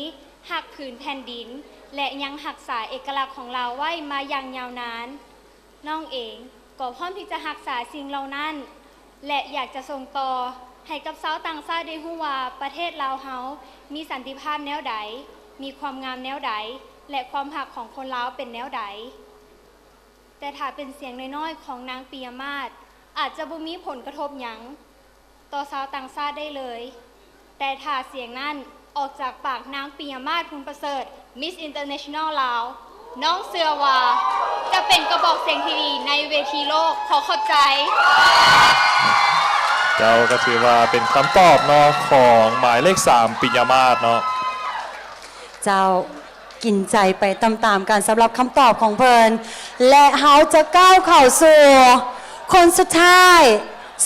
หักผืนแผ่นดิน และยังหักษาเอกลักษณ์ของเราไว้มาอย่างยาวนาน น้องเองก็พร้อมที่จะรักษาสิ่งเหล่านั้น และอยากจะส่งต่อให้กับชาวต่างชาติได้รู้ว่าประเทศลาวเฮามีสันติภาพแนวใด มีความงามแนวใด และความหักของคนลาวเป็นแนวใด แต่ถ้าเป็นเสียงน้อยๆของนางปิยมาศอาจจะบ่มีผลกระทบหยังต่อชาวต่างชาติได้เลย แต่ถ้าเสียงนั้นออกจากปากนางปิยมาศภูลประเสริฐ Miss International ลาวน้องเสือว่าจะเป็นกระบอกเสียงที่ดีในเวทีโลกขอขอบใจ เจ้าก็ถือว่าเป็นคำตอบเนาะของหมายเลข 3 ปิยมาศเนาะ เจ้ากินใจไปตามๆกันสำหรับคำตอบของเพิ่นและเฮาจะก้าวเข้าสู่คนสุดท้าย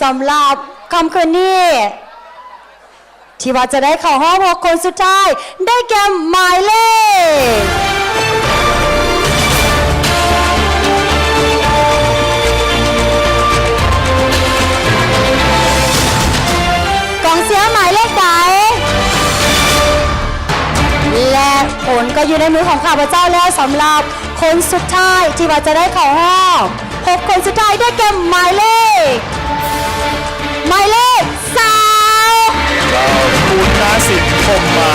สำหรับคำคืนนี้ที่ว่าจะได้เข้าห้องของคนสุดท้ายได้แก่หมายเลขกองเสียหมายเลขใดและผลก็อยู่ในมือของข้าพเจ้าแล้วสำหรับคนสุดท้ายที่ว่าจะได้เข้าห้อง6คนสุดท้ายได้แก่หมายเลข3เราคุณนาสิทธิ์คมมา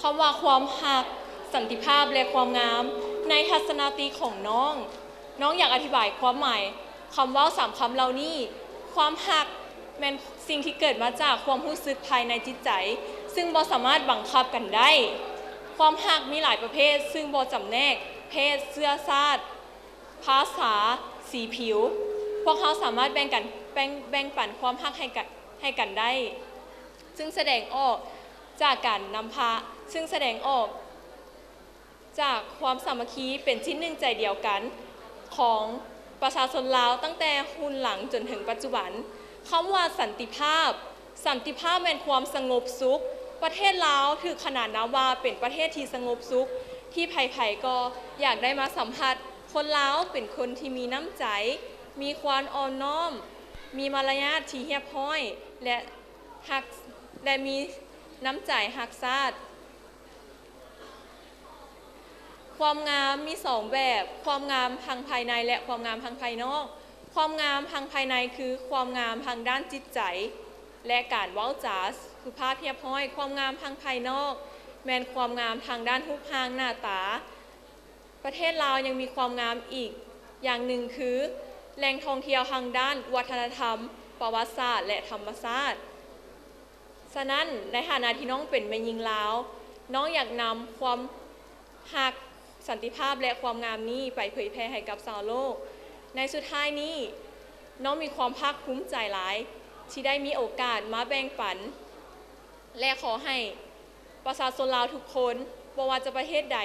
คำว่าความหักสันติภาพและความงามในทัศนคติของน้องอยากอธิบายความหมายคำว่า3คำเหล่านี้ความหักเป็นสิ่งที่เกิดมาจากความรู้สึกภายในจิตใจซึ่งบ่สามารถบังคับกันได้ความหักมีหลายประเภทซึ่งบ่จำแนกเพศเสื้อชาติภาษาสีผิวพวกเขาสามารถแบ่งปันความหักให้กันได้ซึ่งแสดงออกจากการนำพาซึ่งแสดงออกจากความสามัคคีเป็นชิ้นหนึ่งใจเดียวกันของประชาชนลาวตั้งแต่รุ่นหลังจนถึงปัจจุบันคำว่าสันติภาพเป็นความสงบสุขประเทศลาวถือขนาดนับว่าเป็นประเทศที่สงบสุขที่ไผ่ๆก็อยากได้มาสัมผัสคนลาวเป็นคนที่มีน้ำใจมีความอ่อนน้อมมีมารยาทที่เรียบร้อยและมีน้ำใจรักชาติความงามมี2แบบความงามทางภายในและความงามทางภายนอกความงามทางภายในคือความงามทางด้านจิตใจและการเว้าจาสุภาพเรียบร้อยความงามทางภายนอกแม้นความงามทางด้านรูปร่างหน้าตาประเทศลาวยังมีความงามอีกอย่างหนึ่งคือแหล่งท่องเที่ยวทางด้านวัฒนธรรมประวัติศาสตร์และธรรมชาติฉะนั้นในฐานะที่น้องเป็นแม่หญิงลาวน้องอยากนำความหักสันติภาพและความงามนี้ไปเผยแพร่ให้กับชาวโลกในสุดท้ายนี้น้องมีความภาคภูมิใจหลายที่ได้มีโอกาสมาแบ่งปันและขอให้ประชาชนลาวทุกคนบ่ว่าจะประเทศใด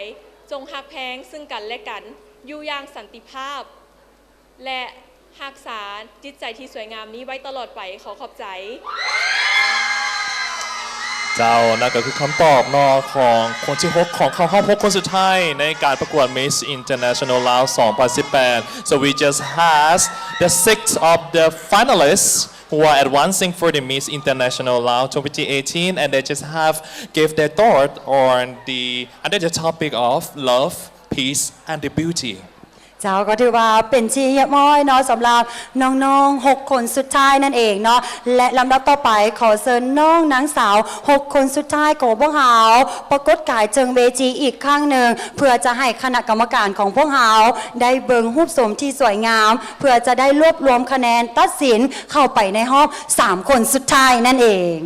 จงรักแพงซึ่งกันและกันอยู่อย่างสันติภาพและรักษาจิตใจที่สวยงามนี้ไว้ตลอดไปขอขอบใจเจ้านั่นก็คือคำตอบเนาะของคนที่6ของเข้าห้อง6คนสุดท้ายในการประกวด Miss International Lao 2018 so we just has the 6 of the finalists who are advancing for the Miss International Lao 2018 and they just have gave their thought on the under the topic of love peace and the beauty เจ้าก็ถือว่าเป็นชีเยี่ยมม้อยเนาะสำหรับน้องๆ6 คนสุดท้ายนั่นเองเนาะและลำดับต่อไปขอเชิญน้องนางสาว6 คนสุดท้ายของพวกเราปรากฏกายเจิงเวจีอีกครั้งหนึ่งเพื่อจะให้คณะกรรมการของพวกเราได้เบิงรูปสมที่สวยงามเพื่อจะได้รวบรวมคะแนนตัดสินเข้าไปในรอบ3 คนสุดท้ายนั่นเอง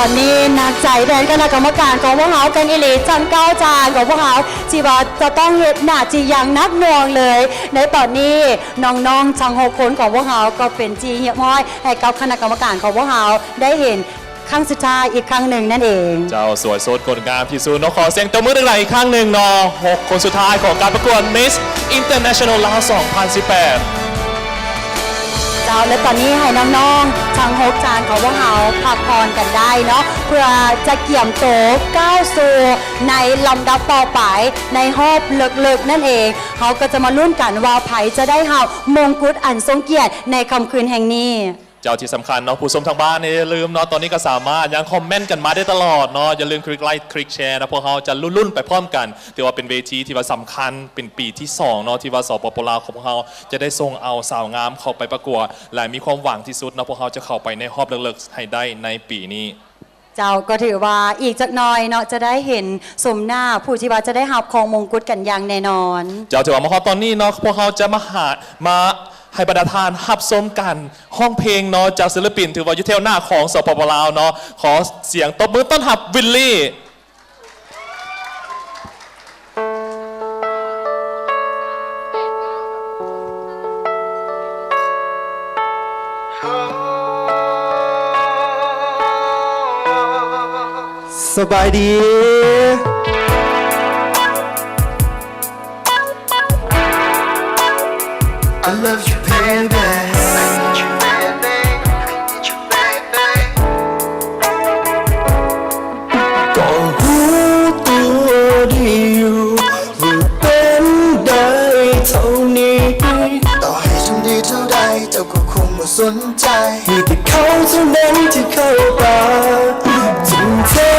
ตอนนี้นักใจแทนคณะกรรมการของพวกเรากันอิลีจันเก้าจานของพวกเราจีว่าจะต้องเห็นหน้าจีอย่างนักหน่วงเลยในตอนนี้น้องๆทั้ง6 คนของพวกเราก็เป็นจีเหี่ยม้อยให้กับคณะกรรมการของพวกเราได้เห็นครั้งสุดท้ายอีกครั้งหนึ่งนั่นเองเจ้าสวยโสดงดงามที่สุดเนาะขอเสียงตบมือดังๆอีกครั้งหนึ่งเนาะ6 คนสุดท้ายของการประกวด Miss International ลาว 2018เจ้าและตอนนี้ให้น้องๆทั้ง6 จานของพวกเราพักผ่อนกันได้เนาะเพื่อจะเกี่ยมโตก้าวสู่ในลำดับต่อไปในรอบเลิกๆนั่นเองเขาก็จะมาลุ้นกันว่าไผจะได้เฮามงกุฎอันทรงเกียรติในค่ำคืนแห่งนี้ เจ้าที่สำคัญเนาะผู้ชมทางบ้านอย่าลืมเนาะตอนนี้ก็สามารถยังคอมเมนต์กันมาได้ตลอดเนาะอย่าลืมคลิกไลค์คลิกแชร์นะพวกเราจะรุ่นๆไปพร้อมกันถือว่าเป็นเวทีที่ว่าสำคัญเป็นปีที่2เนาะที่ว่าสปปลาวของพวกเราจะได้ส่งเอาสาวงามเข้าไปประกวดและมีความหวังที่สุดเนาะพวกเราจะเข้าไปในรอบเลิกๆให้ได้ในปีนี้เจ้าก็ถือว่าอีกจักหน่อยเนาะจะได้เห็นสมหน้าผู้ที่ว่าจะได้หับของมงกุฎกันอย่างแน่นอนเจ้าถือว่ามาตอนนี้เนาะพวกเราจะมา ให้บรรดาทานฮับส้มกันห้องเพลงเนาะจากศิลปินถือว่าอยู่เที่ยวหน้าของสปปลาวเนาะขอเสียงตบมือต้อนรับวิลลี่ สบายดี I love you babyก็รู้ตัวดีอยู่ว่าเป็นได้เท่านี้ต่อให้ทำดีเท่าใดเจ้าก็คงไม่สนใจมีแต่เขาเท่านั้นที่เข้าตาถึงเธอ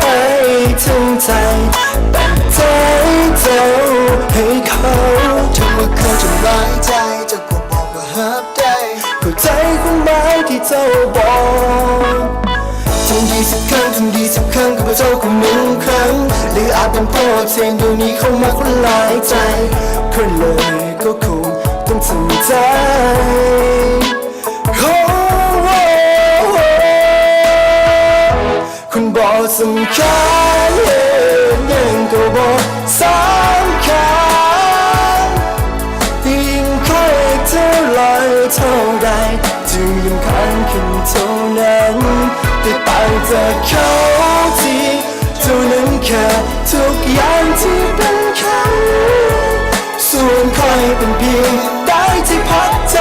ให้ถึงใจแต่ใจเจ้าให้เขาถึงว่าเขาจะร้ายใจเจ้าก็บอกว่าฮับได้เข้าใจความหมายที่เจ้าบอกทำดีสักครั้งทำดีสักครั้งกับเจ้าก็หนึ่งครั้งหรืออาจเป็นเพราะเสียงเดี๋ยวนี้เข้ามาคนหลายใจก็เลยก็คงต้องทำใจคุณบอกสำคัญยังก็บอกสำคัญยิ่งค่อยเท่าไรเท่าใดจึงยังคันขึ้นเท่านั้นแต่ต่างจากเขาที่เท่านั้นแค่ทุกอย่างที่เป็นเขาส่วนค่อยเป็นเพียงได้ที่พักใจ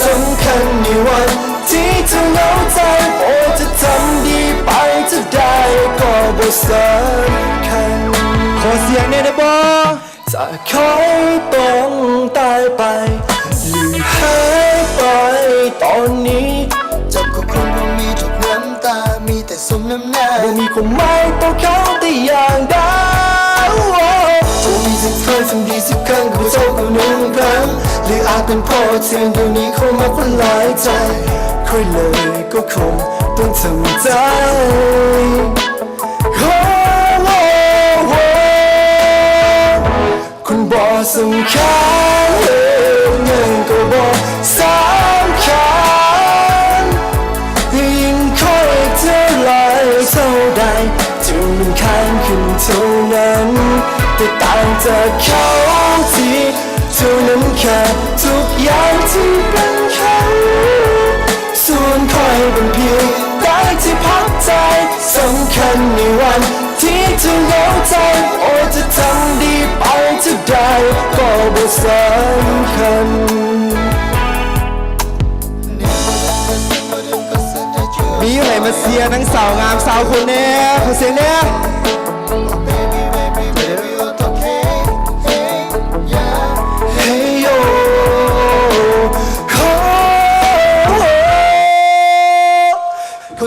สำคัญในวันที่เธอเหงาใจโอ้จะทำดีไปจะได้ก็บ่สำคัญขอเสียงเนี่ยนะบ่จะคอยต้องตายไปหรือหายไปตอนนี้เจ้าก็คงไม่มีทุกน้ำตามีแต่สมน้ำหน้าบ่มีความหมายต่อเขาแต่อย่างใดทำดีสักครั้งทำดีสักครั้งกับเจ้าก็หนึ่งครั้งหรืออาจเป็นเพราะเสียงเดี๋ยวนี้เข้ามาคนหลายใจค่อยเลยก็คงต้องทำใจคุณบอกสำคัญยังก็บอกสำคัญยิ่งค่อยเท่าไรเท่าใดจึงมันคันขึ้นเท่านั้นแต่ต่างจากเขาที่เท่านั้นแค่ทุกอย่างที่เป็นเขาส่วนค่อยเป็นเพียงได้ที่พักใจสำคัญในวันที่เธอเหงาใจโอ้จะทำดีไปจะได้ก็บ่สำคัญมีอยู่ไหนมาเสียนังสาวงามสาวคนแน่ขอเสียงแน่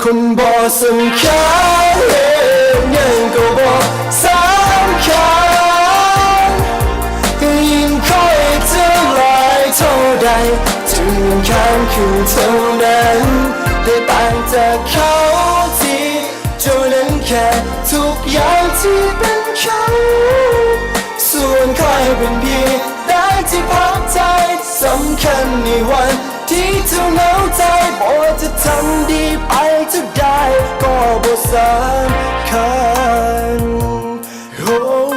คนบอกสำคัญยังก็บอกสำคัญยิ่งค่อยเท่าไรเท่าใดจึงคันขึ้นเท่านั้นแต่ต่างจากเขาที่เท่านั้นแค่ทุกอย่างที่เป็นเขาส่วนค่อยเป็นเพียงได้ที่พักใจสำคัญในวันที่เธอเหงาใจบอกจะทำดีไปจะได้ก็บ่สำคัญ oh,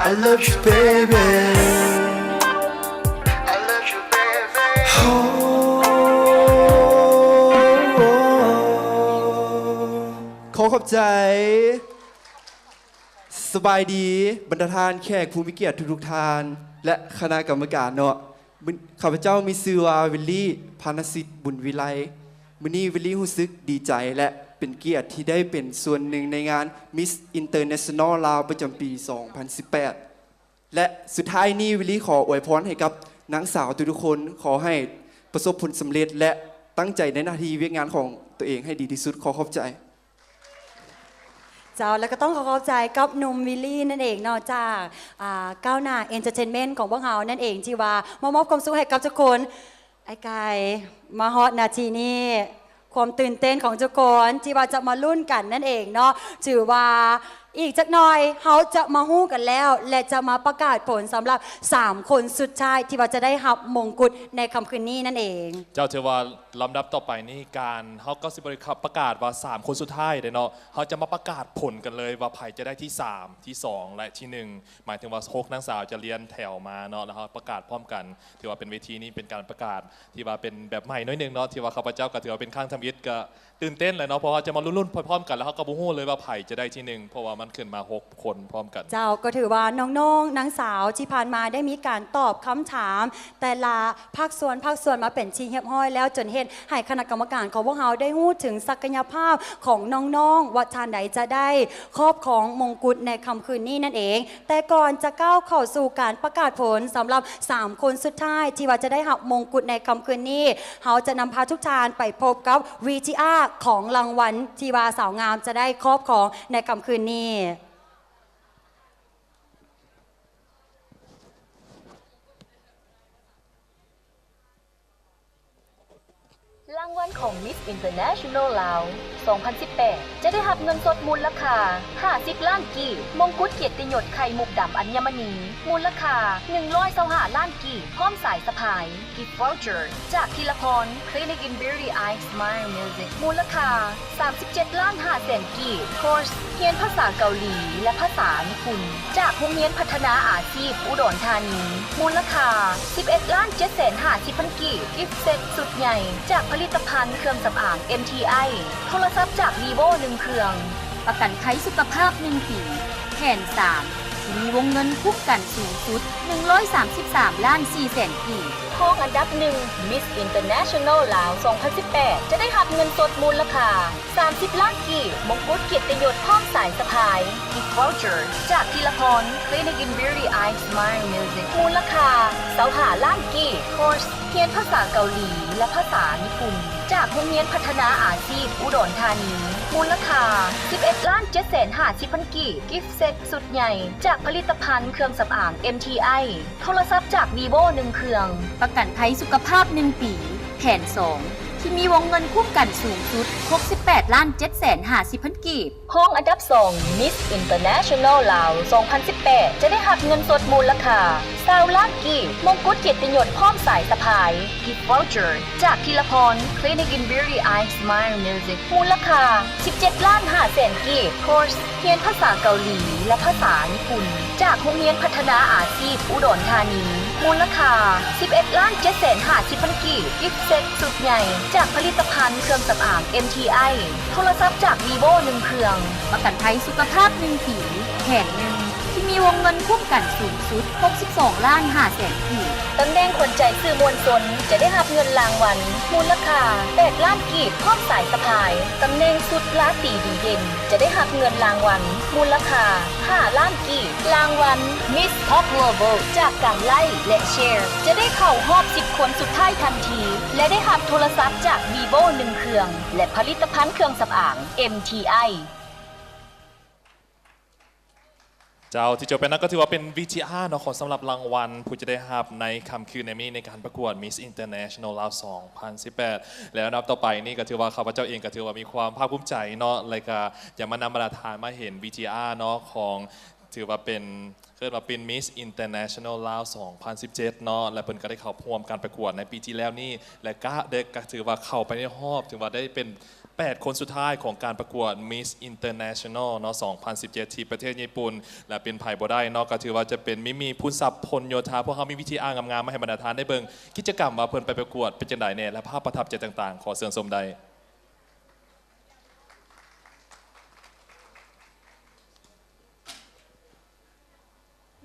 I love you baby I love you babyขอขอบใจสบายดีบรรดาทานแขกผู้มีเกียรติทุกท่านและคณะกรรมการเนาะข้าพเจ้ามีชื่อว่าวิลลี่พานสิทธิ์บุญวิไลมื้อนี้วิลลี่รู้สึกดีใจและเป็นเกียรติที่ได้เป็นส่วนหนึ่งในงาน Miss International ลาวประจำปี 2018 และสุดท้ายนี้วิลลี่ขออวยพรให้กับนางสาวทุกคนขอให้ประสบผลสำเร็จและตั้งใจในหน้าที่เวียกงานของตัวเองให้ดีที่สุดขอขอบใจเจ้าแล้วก็ต้องขอขอบใจกับหนุ่มวิลลี่นั่นเองนอกจากก้าวหน้าเอนเตอร์เทนเมนต์ของพวกเรานั่นเองที่ว่ามามอบความสุขให้กับทุกคนไอ้กายมาฮอตนาทีนี้ความตื่นเต้นของทุกคนที่ว่าจะมาลุ้นกันนั่นเองเนาะถือว่า อีกจักหน่อยเขาจะมาฮู้กันแล้ว และจะมาประกาศผลสำหรับ 3 คนสุดท้ายที่ว่าจะได้รับมงกุฎในค่ำคืนนี้นั่นเอง เจ้าเทว่าลำดับต่อไปนี่การเขาก็สิบริประกาศว่า3 คนสุดท้ายเนาะเขาจะมาประกาศผลกันเลยว่าไผ่จะได้ที่ 3 ที่ 2 และที่ 1 หมายถึงว่า6นางสาวจะเรียนแถวมาเนาะแล้วเขาประกาศพร้อมกันถือว่าเป็นเวทีนี้เป็นการประกาศที่ว่าเป็นแบบใหม่น้อยหนึ่งเนาะที่ว่าข้าพเจ้าก็ถือว่าเป็นข้างทำยิดก็ตื่นเต้นเลยเนาะเพราะว่าจะมารุ่นพร้อมกันแล้วเขาก็บู๊เลยว่าไผ่จะได้ที่ 1เพราะว่ามันขึ้นมา6 คนพร้อมกันเจ้าก็ถือว่าน้องๆนางสาวที่ผ่านมาได้มีการตอบคำถาม แต่ละภาคส่วนมาเป็นชิ้นเรียบร้อยแล้วจนเห็นให้คณะกรรมการของพวกเราได้รู้ถึงศักยภาพของน้องๆว่าทานใดจะได้ครอบของมงกุฎในค่ำคืนนี้นั่นเอง แต่ก่อนจะก้าวเข้าสู่การประกาศผลสำหรับ 3 คนสุดท้ายที่ว่าจะได้รับมงกุฎในค่ำคืนนี้เราจะนำพาทุกท่านไปพบกับ VTR ของรางวัลที่ว่าสาวงามจะได้ครอบของในค่ำคืนนี้รางวัลของ Miss International ลาว 2018 จะได้รับเงินสดมูลค่า 50 ล้านกีบมงกุฎเกียรติยศไข่มุกดำอัญมณีมูลค่า 125 ล้านกีบพร้อมสายสะพาย Gift Voucher จากธีรพร Clinic in Beauty Eye Smile Music มูลค่า 37 ล้าน5แสนกีบคอร์สเรียนภาษาเกาหลีและภาษาญี่ปุ่นจากโรงเรียนพัฒนาอาชีพอุดรธานีมูลค่า 11 ล้าน7แสน50พันกีบ Gift Set สุดใหญ่จากผลิตภัณฑ์เครื่องสำอาง MTI โทรศัพท์จาก Vivo 1 เครื่องประกันภัยสุขภาพ1 ปีแผน3ที่มีวงเงินคุ้มกันสูงสุด133 ล้าน4แสนกีบทองอันดับ1 Miss International ลาว 2018 จะได้รับเงินสดมูลค่า 30 ล้านกีบมงกุฎเกียรติยศพร้อมสายสะพาย Gift Voucher จากธีรพร Clinic in Beauty Eye Smile Music มูลค่า25 ล้านกีบคอร์สเรียนภาษาเกาหลีและภาษาญี่ปุ่นจากโรงเรียนพัฒนาอาชีพอุดรธานีมูลค่า 11 ล้าน7แสน50พันกีบ Gift Set สุดใหญ่จากผลิตภัณฑ์เครื่องสำอาง MTI โทรศัพท์จาก Vivo 1 เครื่องประกันภัยสุขภาพ1 ปีแผน2ที่มีวงเงินคุ้มกันสูงสุด68 ล้าน7แสน50พันกีบห้องอันดับ2 Miss International ลาว 2018 จะได้รับเงินสดมูลค่า20 ล้านกีบมงกุฎเกียรติยศพร้อมสายสะพาย Gift Voucher จากธีรพร Clinic in Beauty Eye Smile Music มูลค่า17 ล้าน5แสนกีบคอร์สเรียนภาษาเกาหลีและภาษาญี่ปุ่นจากโรงเรียนพัฒนาอาชีพอุดรธานีมูลค่า11 ล้าน7แสน50พันกีบ Gift Set สุดใหญ่จากผลิตภัณฑ์เครื่องสำอาง MTI โทรศัพท์จาก Vivo 1 เครื่องประกันภัยสุขภาพ1 ปีแผน1ที่มีวงเงินคุ้มกันสูงสุด62 ล้าน5แสนกีบตำแหน่งคนใจสื่อมวลชนจะได้รับเงินรางวัลมูลค่า8 ล้านกีบพร้อมสายสะพายตำแหน่งสุดราตรีดีเด่นจะได้รับเงินรางวัลมูลค่า5 ล้านกีบรางวัล Miss Top Global จากการไล่และแชร์จะได้เข้ารอบ10 คนสุดท้ายทันทีและได้รับโทรศัพท์จาก Vivo 1 เครื่องและผลิตภัณฑ์เครื่องสำอาง MTIเจ้าที่จบไปนั้นก็ถือว่าเป็น VTR เนาะของสำหรับรางวัลผู้จะได้รับในค่ำคืนนี้ในการประกวด Miss International ลาว 2018 แล้วนับต่อไปนี่ก็ถือว่าข้าพเจ้าเองก็ถือว่ามีความภาคภูมิใจเนาะเลยก็อยากมานำบรรดาทานมาเห็น VTR เนาะของถือว่าเป็นเกิดมาเป็น Miss International ลาว 2017 เนาะและเพิ่นก็ได้เข้าร่วมการประกวดในปีที่แล้วนี่และก็ได้ถือว่าเข้าไปในรอบถือว่าได้เป็น8 คนสุดท้ายของการประกวด Miss International เนาะ 2017 ที่ประเทศญี่ปุ่นและเป็นไผ่บ่ได้เนาะก็ถือว่าจะเป็นมีพุนศัพท์พลโยธาพวกเขามีวิธีอ้างงามๆมาให้บรรดาทานได้เบิ่งกิจกรรมมาเพิ่นไปประกวดเป็นจังได๋แน่และภาพประทับใจต่างๆขอเชิญชมได้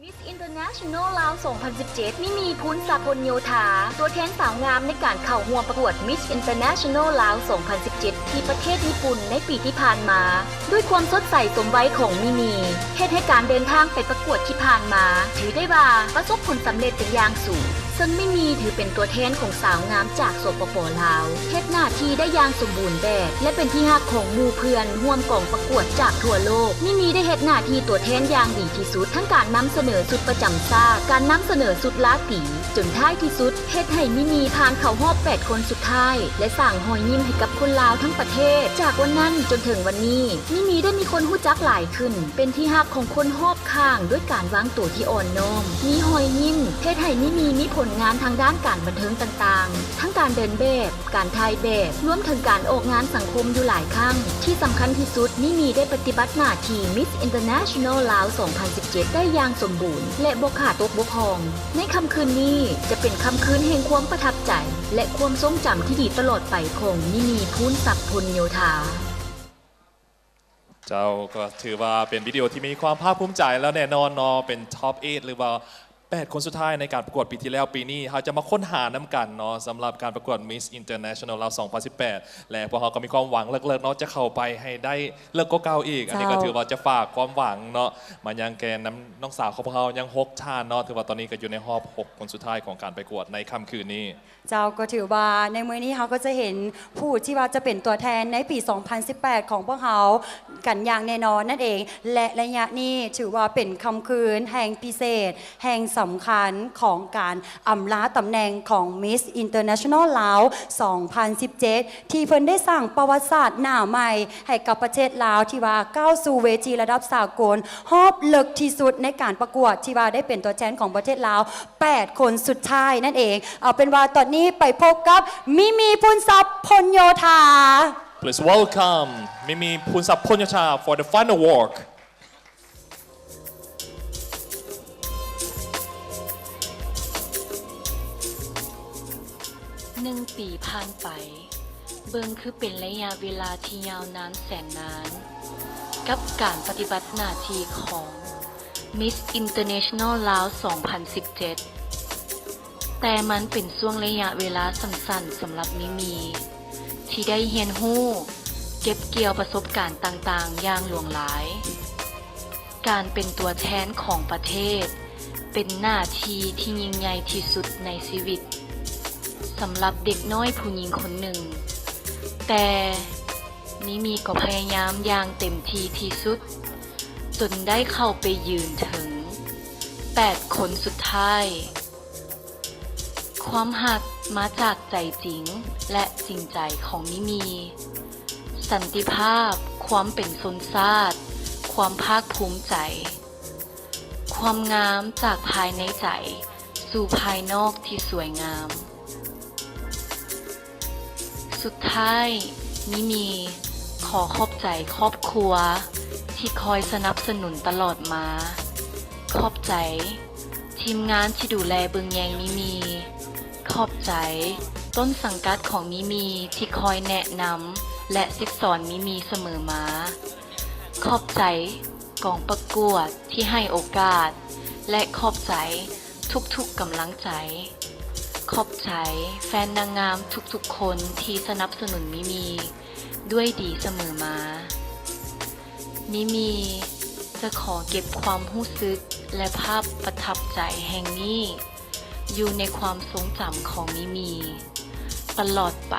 Miss International ลาว 2017 มีพุนศักดิ์พลโยธาตัวแทนสาวงามในการเข้าร่วมประกวด Miss International ลาว 2017 ที่ประเทศญี่ปุ่นในปีที่ผ่านมาด้วยความสดใสสมวัยของมินีเฮ็ดให้การเดินทางไปประกวดที่ผ่านมาถือได้ว่าประสบผลสำเร็จเป็นอย่างสูงส ซึ่งไม่มีถือเป็นตัวแทนของสาวงามจากสปป.ลาวเฮ็ดหน้าที่ได้อย่างสมบูรณ์แบบและเป็นที่ฮักของหมู่เพื่อนร่วมกองประกวดจากทั่วโลกมิมีได้เฮ็ดหน้าที่ตัวแทนอย่างดีที่สุดทั้งการนำเสนอสุดประจำชาติการนำเสนอสุดลาตีจนท้ายที่สุดเฮ็ดให้มิมีผ่านเข้ารอบ8คนสุดท้ายและสร้างรอยยิ้มให้กับคนลาวทั้งประเทศจากวันนั้นจนถึงวันนี้มิมีได้มีคนรู้จักหลายขึ้นเป็นที่ฮักของคนรอบข้างด้วยการวางตัวที่อ่อนน้อมมีรอยยิ้มเฮ็ดให้มิมีผลงานทางด้านการบันเทิงต่างๆทั้งการเดินแบบการถ่ายแบบรวมถึงการออกงานสังคมอยู่หลายครั้งที่สำคัญที่สุดมิมีได้ปฏิบัติหน้าที่ Miss International ลาว 2017 ได้อย่างสมบูรณ์และบ่ขาดตกบกพร่องในค่ำคืนนี้จะเป็นค่ำคืนแห่งความประทับใจและความทรงจำที่ดีตลอดไปของมิมีพูนศักดิ์พลโยธาเจ้าก็ถือว่าเป็นวิดีโอที่มีความภาคภูมิใจแล้วแน่นอนเนาะเป็นท็อป 8 หรือว่า8 คนสุดท้ายในการประกวดปีที่แล้วปีนี้เขาจะมาค้นหาน้ำกันเนาะสำหรับการประกวด Miss International ลาว 2018 และพวกเขาก็มีความหวังเลิกๆเนาะจะเข้าไปให้ได้เลิกก็เก่าอีกอันนี้ก็ถือว่าจะฝากความหวังเนาะมายังแกนน้องสาวของพวกเขายัง6 ชาติเนาะถือว่าตอนนี้ก็อยู่ในรอบ6 คนสุดท้ายของการประกวดในค่ำคืนนี้เจ้าก็ถือว่าในมื้อนี้เขาก็จะเห็นผู้ที่ว่าจะเป็นตัวแทนในปี 2018 ของพวกเขากันอย่างแน่นอนนั่นเองและระยะนี้ถือว่าเป็นค่ำคืนแห่งพิเศษแห่งสำคัญของการอำลาตำแหน่งของ Miss International ลาว 2017 ที่เพิ่นได้สร้างประวัติศาสตร์หน้าใหม่ให้กับประเทศลาวที่ว่าก้าวสู่เวทีระดับสากลฮอบเลิกที่สุดในการประกวดที่ว่าได้เป็นตัวแทนของประเทศลาว 8 คนสุดท้ายนั่นเองเอาเป็นว่าตอนนี้ไปพบกับมิมีพูนทรัพย์พลโยธา Please welcome Mimi Punsap Ponyota for the final walk 1 ปีผ่านไปเบิ่งคือเป็นระยะเวลาที่ยาวนานแสนนานกับการปฏิบัติหน้าที่ของ Miss International ลาว 2017 แต่มันเป็นช่วงระยะเวลาสั้นๆสำหรับมิมีที่ได้เรียนรู้เก็บเกี่ยวประสบการณ์ต่างๆอย่างหลวงหลายการเป็นตัวแทนของประเทศเป็นหน้าที่ที่ยิ่งใหญ่ที่สุดในชีวิตสำหรับเด็กน้อยผู้หญิงคนหนึ่งแต่มิมีก็พยายามอย่างเต็มที่ที่สุดจนได้เข้าไปยืนถึง8 คนสุดท้ายความหักมาจากใจจริงและจริงใจของมิมีสันติภาพความเป็นชนชาติความภาคภูมิใจความงามจากภายในใจสู่ภายนอกที่สวยงามสุดท้ายมิมีขอขอบใจครอบครัวที่คอยสนับสนุนตลอดมาขอบใจทีมงานที่ดูแลเบิ่งแยงมิมีขอบใจต้นสังกัดของมิมีที่คอยแนะนำและซิกสอนมิมีเสมอมาขอบใจกองประกวดที่ให้โอกาสและขอบใจทุกๆกำลังใจขอบใจแฟนนางงามทุกๆคนที่สนับสนุนมิมีด้วยดีเสมอมามิมีจะขอเก็บความรู้สึกและภาพประทับใจแห่งนี้อยู่ในความทรงจำของมิมีตลอดไป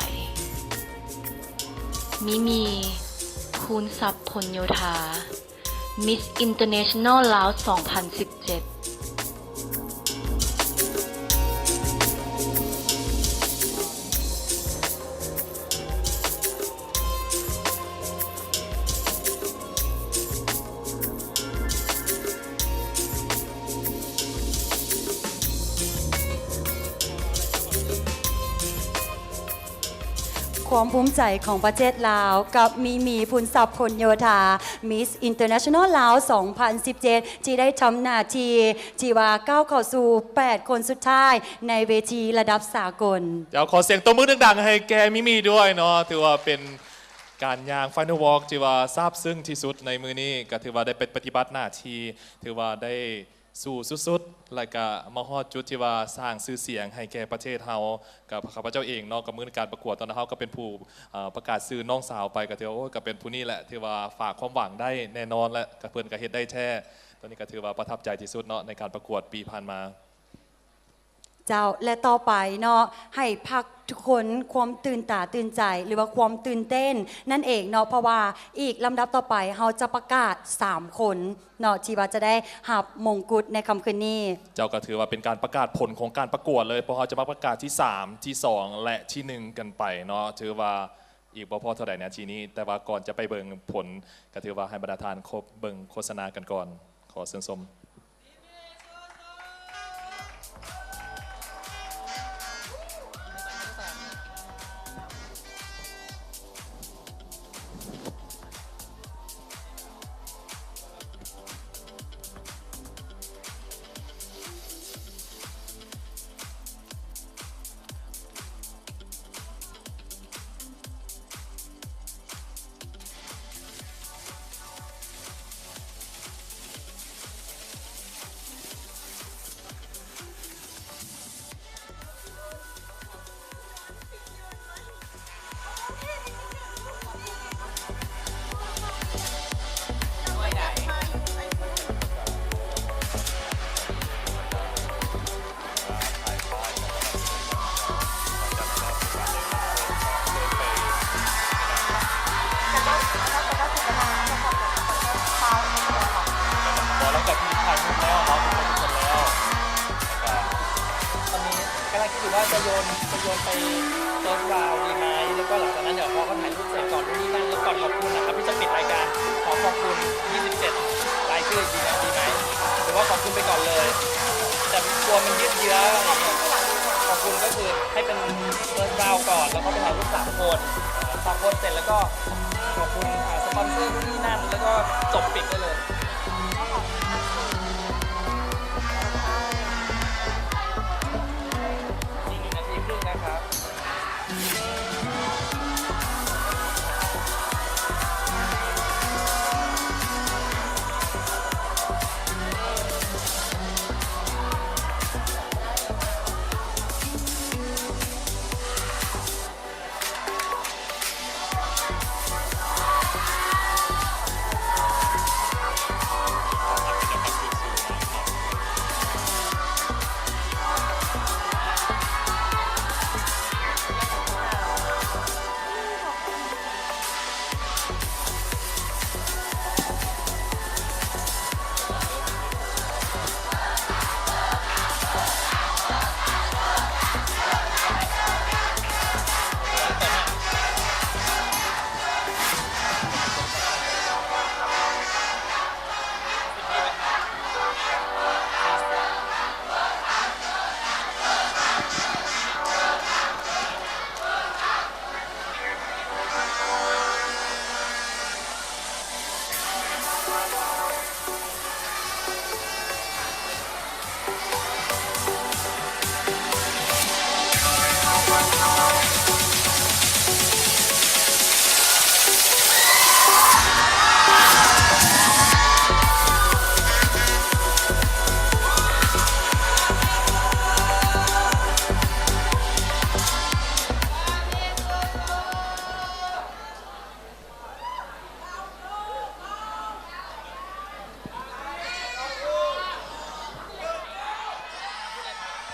มิมีพูนทรัพย์พลโยธา Miss International ลาว 2017ความภูมิใจของประเทศลาวกับมีพูนทรัพย์พลโยธา Miss International ลาว 2017 ที่ได้ทำหน้าที่ที่ว่าก้าวเข้าสู่ 8 คนสุดท้ายในเวทีระดับสากลเดี๋ยวขอเสียงตบมือดังๆให้แกมิมีด้วยเนาะถือว่าเป็นการย่าง Final Walk ที่ว่าซาบซึ้งที่สุดในมือนี้ก็ถือว่าได้เป็นปฏิบัติหน้าที่ถือว่าได้สู่สุดๆและก็มาฮอดจุดที่ว่าสร้างชื่อเสียงให้แก่ประเทศเฮากับข้าพเจ้าเองเนาะกับมือการประกวดตอนนั้นเฮาก็เป็นผู้ประกาศชื่อน้องสาวไปก็ถือว่าก็เป็นผู้นี้แหละที่ว่าฝากความหวังได้แน่นอนและกับเพิ่นก็เฮ็ดได้แท้ตอนนี้ก็ถือว่าประทับใจที่สุดเนาะในการประกวดปีผ่านมา เจ้าและต่อไปเนาะให้พักทุกคนความตื่นตาตื่นใจหรือว่าความตื่นเต้นนั่นเองเนาะเพราะว่าอีกลำดับต่อไปเราจะประกาศ3คนเนาะที่ว่าจะได้หับมงกุฎในค่ำคืนนี้ เจ้าก็ถือว่าเป็นการประกาศผลของการประกวดเลยเพราะเขาจะมาประกาศที่3ที่2และที่1กันไปเนาะถือว่าอีกบ่พอเท่าไหร่นะทีนี้แต่ว่าก่อนจะไปเบิ่งผลก็ถือว่าให้บรรดาทานครบเบิ่งโฆษณากันก่อนขอเชิญชมแล้วกับที่ถ่ายรูปแล้วเนาะทุกคนแล้วตอนนี้กำลังคิดอยู่ว่าจะโยนไปเซิร์ฟราวดีไหมแล้วก็หลังจากนั้นเดี๋ยวพอเขาถ่ายรูปเสร็จก่อนที่นี่นั่นแล้วก่อนขอบคุณนะครับที่จะปิดรายการขอขอบคุณ 27 รายชื่อดีไหมหรือว่าขอบคุณไปก่อนเลยแต่กลัวมันยืดเยื้ออะไรอย่างเงี้ยขอบคุณก็คือให้เป็นเซิร์ฟราวก่อนแล้วก็ไปถ่ายรูป3 คนเสร็จแล้วก็ขอบคุณสปอนเซอร์ที่นั่นแล้วก็จบปิดได้เลยนะครับ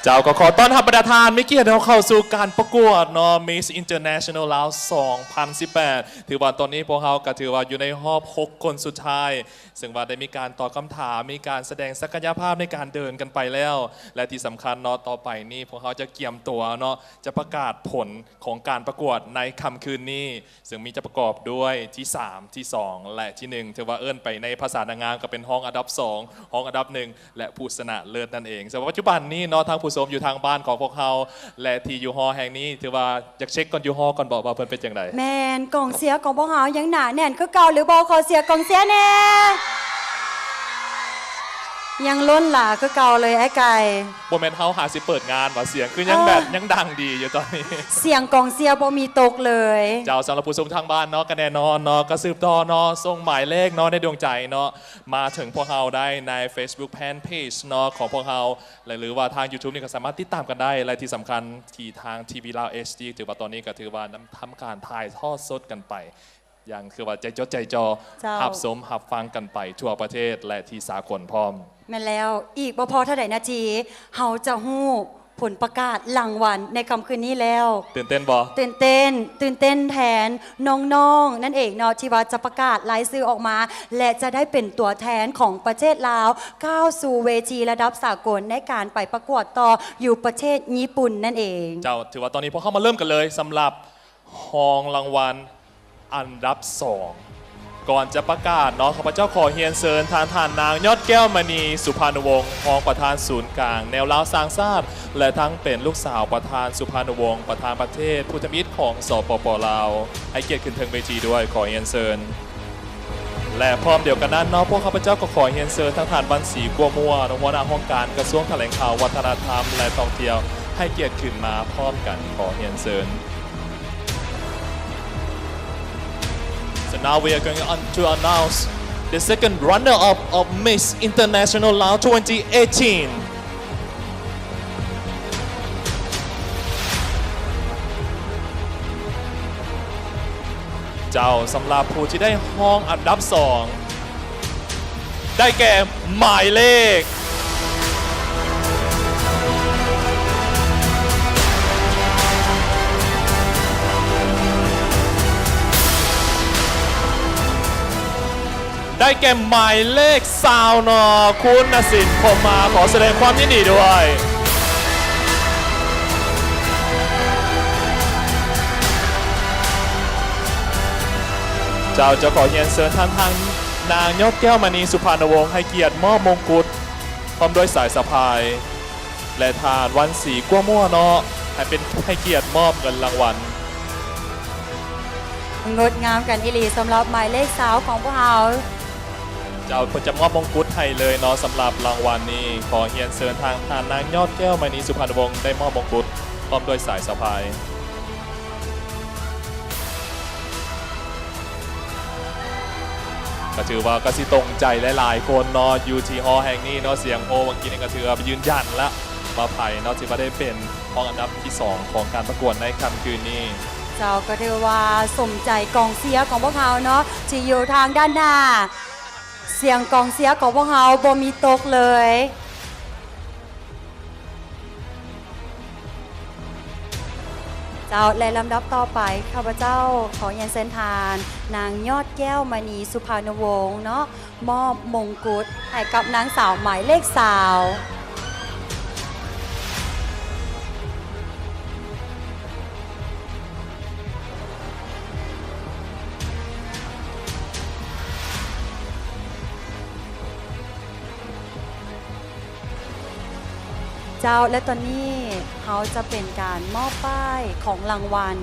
เจ้าก็ขอต้อนรับบรรดาทานไม่เกียรติเราเข้าสู่การประกวดเนาะ Miss International ลาว 2018 ถือว่าตอนนี้พวกเขาก็ถือว่าอยู่ในรอบ 6 คนสุดท้ายซึ่งว่าได้มีการตอบคำถามมีการแสดงศักยภาพในการเดินกันไปแล้วและที่สำคัญเนาะต่อไปนี้พวกเขาจะเกี่ยมตัวเนาะจะประกาศผลของการประกวดในค่ำคืนนี้ซึ่งมีจะประกอบด้วยที่3ที่2และที่1ถือว่าเอิ้นไปในภาษานางงามก็เป็นห้องอันดับ2ห้องอันดับ1และผู้ชนะเลิศนั่นเองสำหรับปัจจุบันนี้เนาะทางผู้ชมอยู่ทางบ้านของพวกเขาและที่ยูฮอแห่งนี้ถือว่าอยากเช็คก่อนยูฮอก่อนบอกว่าเพิ่นเป็นอย่างไรแมนกองเสียของพวกเขายังหนาแน่นคือเก่าหรือบอขอเสียกองเสียแน่ยังล้นหลาคือเก่าเลยไอ้ไก่โมเมนต์เฮาหาสิเปิดงานว่าเสียงคือยังแบบยังดังดีอยู่ตอนนี้เสียงกองเสียบ่มีตกเลยเจ้าสำหรับผู้ชมทางบ้านเนาะก็แน่นอนเนาะก็สืบต่อเนาะส่งหมายเลขเนาะในดวงใจเนาะมาถึงพวกเราได้ใน Facebook Fan Page เนาะของพวกเราหรือว่าทาง YouTube นี่ก็สามารถติดตามกันได้และที่สำคัญที่ทางทีวีลาว HD ถือว่าตอนนี้ก็ถือว่าทำการถ่ายทอดสดกันไปอย่างคือว่าใจจดใจจอหับสมหับฟังกันไปทั่วประเทศและที่สากลพร้อมแม่แล้วอีกบ่พอเท่าใดนาทีเฮาจะฮู้ ผลประกาศรางวัลในค่ำคืนนี้แล้ว ตื่นเต้นบ่ ตื่นเต้นแทนน้องๆนั่นเองเนาะที่ว่าจะประกาศรายชื่อออกมา และจะได้เป็นตัวแทนของประเทศลาวก้าวสู่เวทีระดับสากลในการไปประกวดต่ออยู่ประเทศญี่ปุ่นนั่นเอง เจ้าถือว่าตอนนี้พอเข้ามาเริ่มกันเลยสำหรับฮองรางวัลอันดับ 2 ก่อนจะประกาศเนาะข้าพเจ้าขอเฮียนเชิญทานนางยอดแก้วมณีสุพรรณวงศ์รองประธานศูนย์กลางแนวลาวสร้างชาติและทั้งเป็นลูกสาวประธานสุพรรณวงศ์ประธานประเทศพุทธมิตรของสปปลาวให้เกียรติขึ้นเทิงเวทีด้วยขอเฮียนเชิญและพร้อมเดียวกันนั้นเนาะพวกข้าพเจ้าก็ขอเฮียนเชิญทั้งทานวันศรีกัวมัวหัวหน้าห้องการกระทรวงแถลงข่าววัฒนธรรมและท่องเที่ยวให้เกียรติขึ้นมาพร้อมกันขอเฮียนเชิญSo now we are going to announce the second runner-up of Miss International Laos 2018. เจ้าสำหรับผู้ที่ได้ห้องอันดับ 2 ได้แก่หมายเลขได้แก่หมายเลขซาวนอคุณนสินพรหมาขอแสดงความยินดีด้วยเจ้าจะขอเฮียนเชิญท่านทางนางยอดแก้วมณีสุพรรณวงศ์ให้เกียรติมอบมงกุฎพร้อมด้วยสายสะพายและทานวันศรีกัวมั่วเนาะให้เกียรติมอบเงินรางวัลงดงามกันอีหลีสำหรับหมายเลขสาวของพวกเราเจ้าคนจะมอบมงกุฎให้เลยเนาะสำหรับรางวัลนี้ขอเฮียนเชิญทางนางยอดแก้วมณีสุพรรณวงศ์ได้มอบมงกุฎพร้อมด้วยสายสะพายก็ถือว่าก็สิตรงใจหลายๆคนเนาะยูทีฮอแห่งนี้เนาะเสียงโอวังกี้นี่ก็ถือว่ายืนยันละมาไผ่เนาะที่ว่าได้เป็นห้องอันดับที่ 2 ของการประกวดในค่ำคืนนี้เจ้าก็ถือว่าสมใจกองเสียของพวกเขาเนาะที่อยู่ทางด้านหน้าเสียงกองเสียของพวกเขาบ่มีตกเลยเจ้าและลำดับต่อไปข้าพเจ้าขอเรียนเชิญทานนางยอดแก้วมณีสุพรรณวงศ์เนาะมอบมงกุฎให้กับนางสาวหมายเลขสาวเจ้าและตอนนี้เขาจะเป็นการมอบป้ายของรางวัล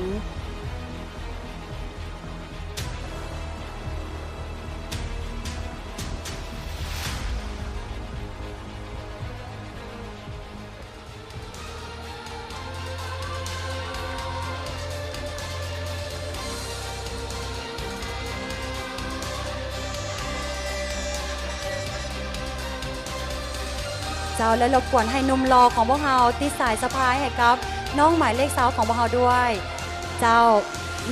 เจ้าและรบกวนให้นุ่มรอของพวกเราติดสายสะพายให้กับน้องหมายเลขสาวของพวกเราด้วย เจ้า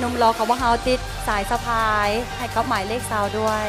นุ่มรอของพวกเราติดสายสะพายให้กับหมายเลขสาวด้วย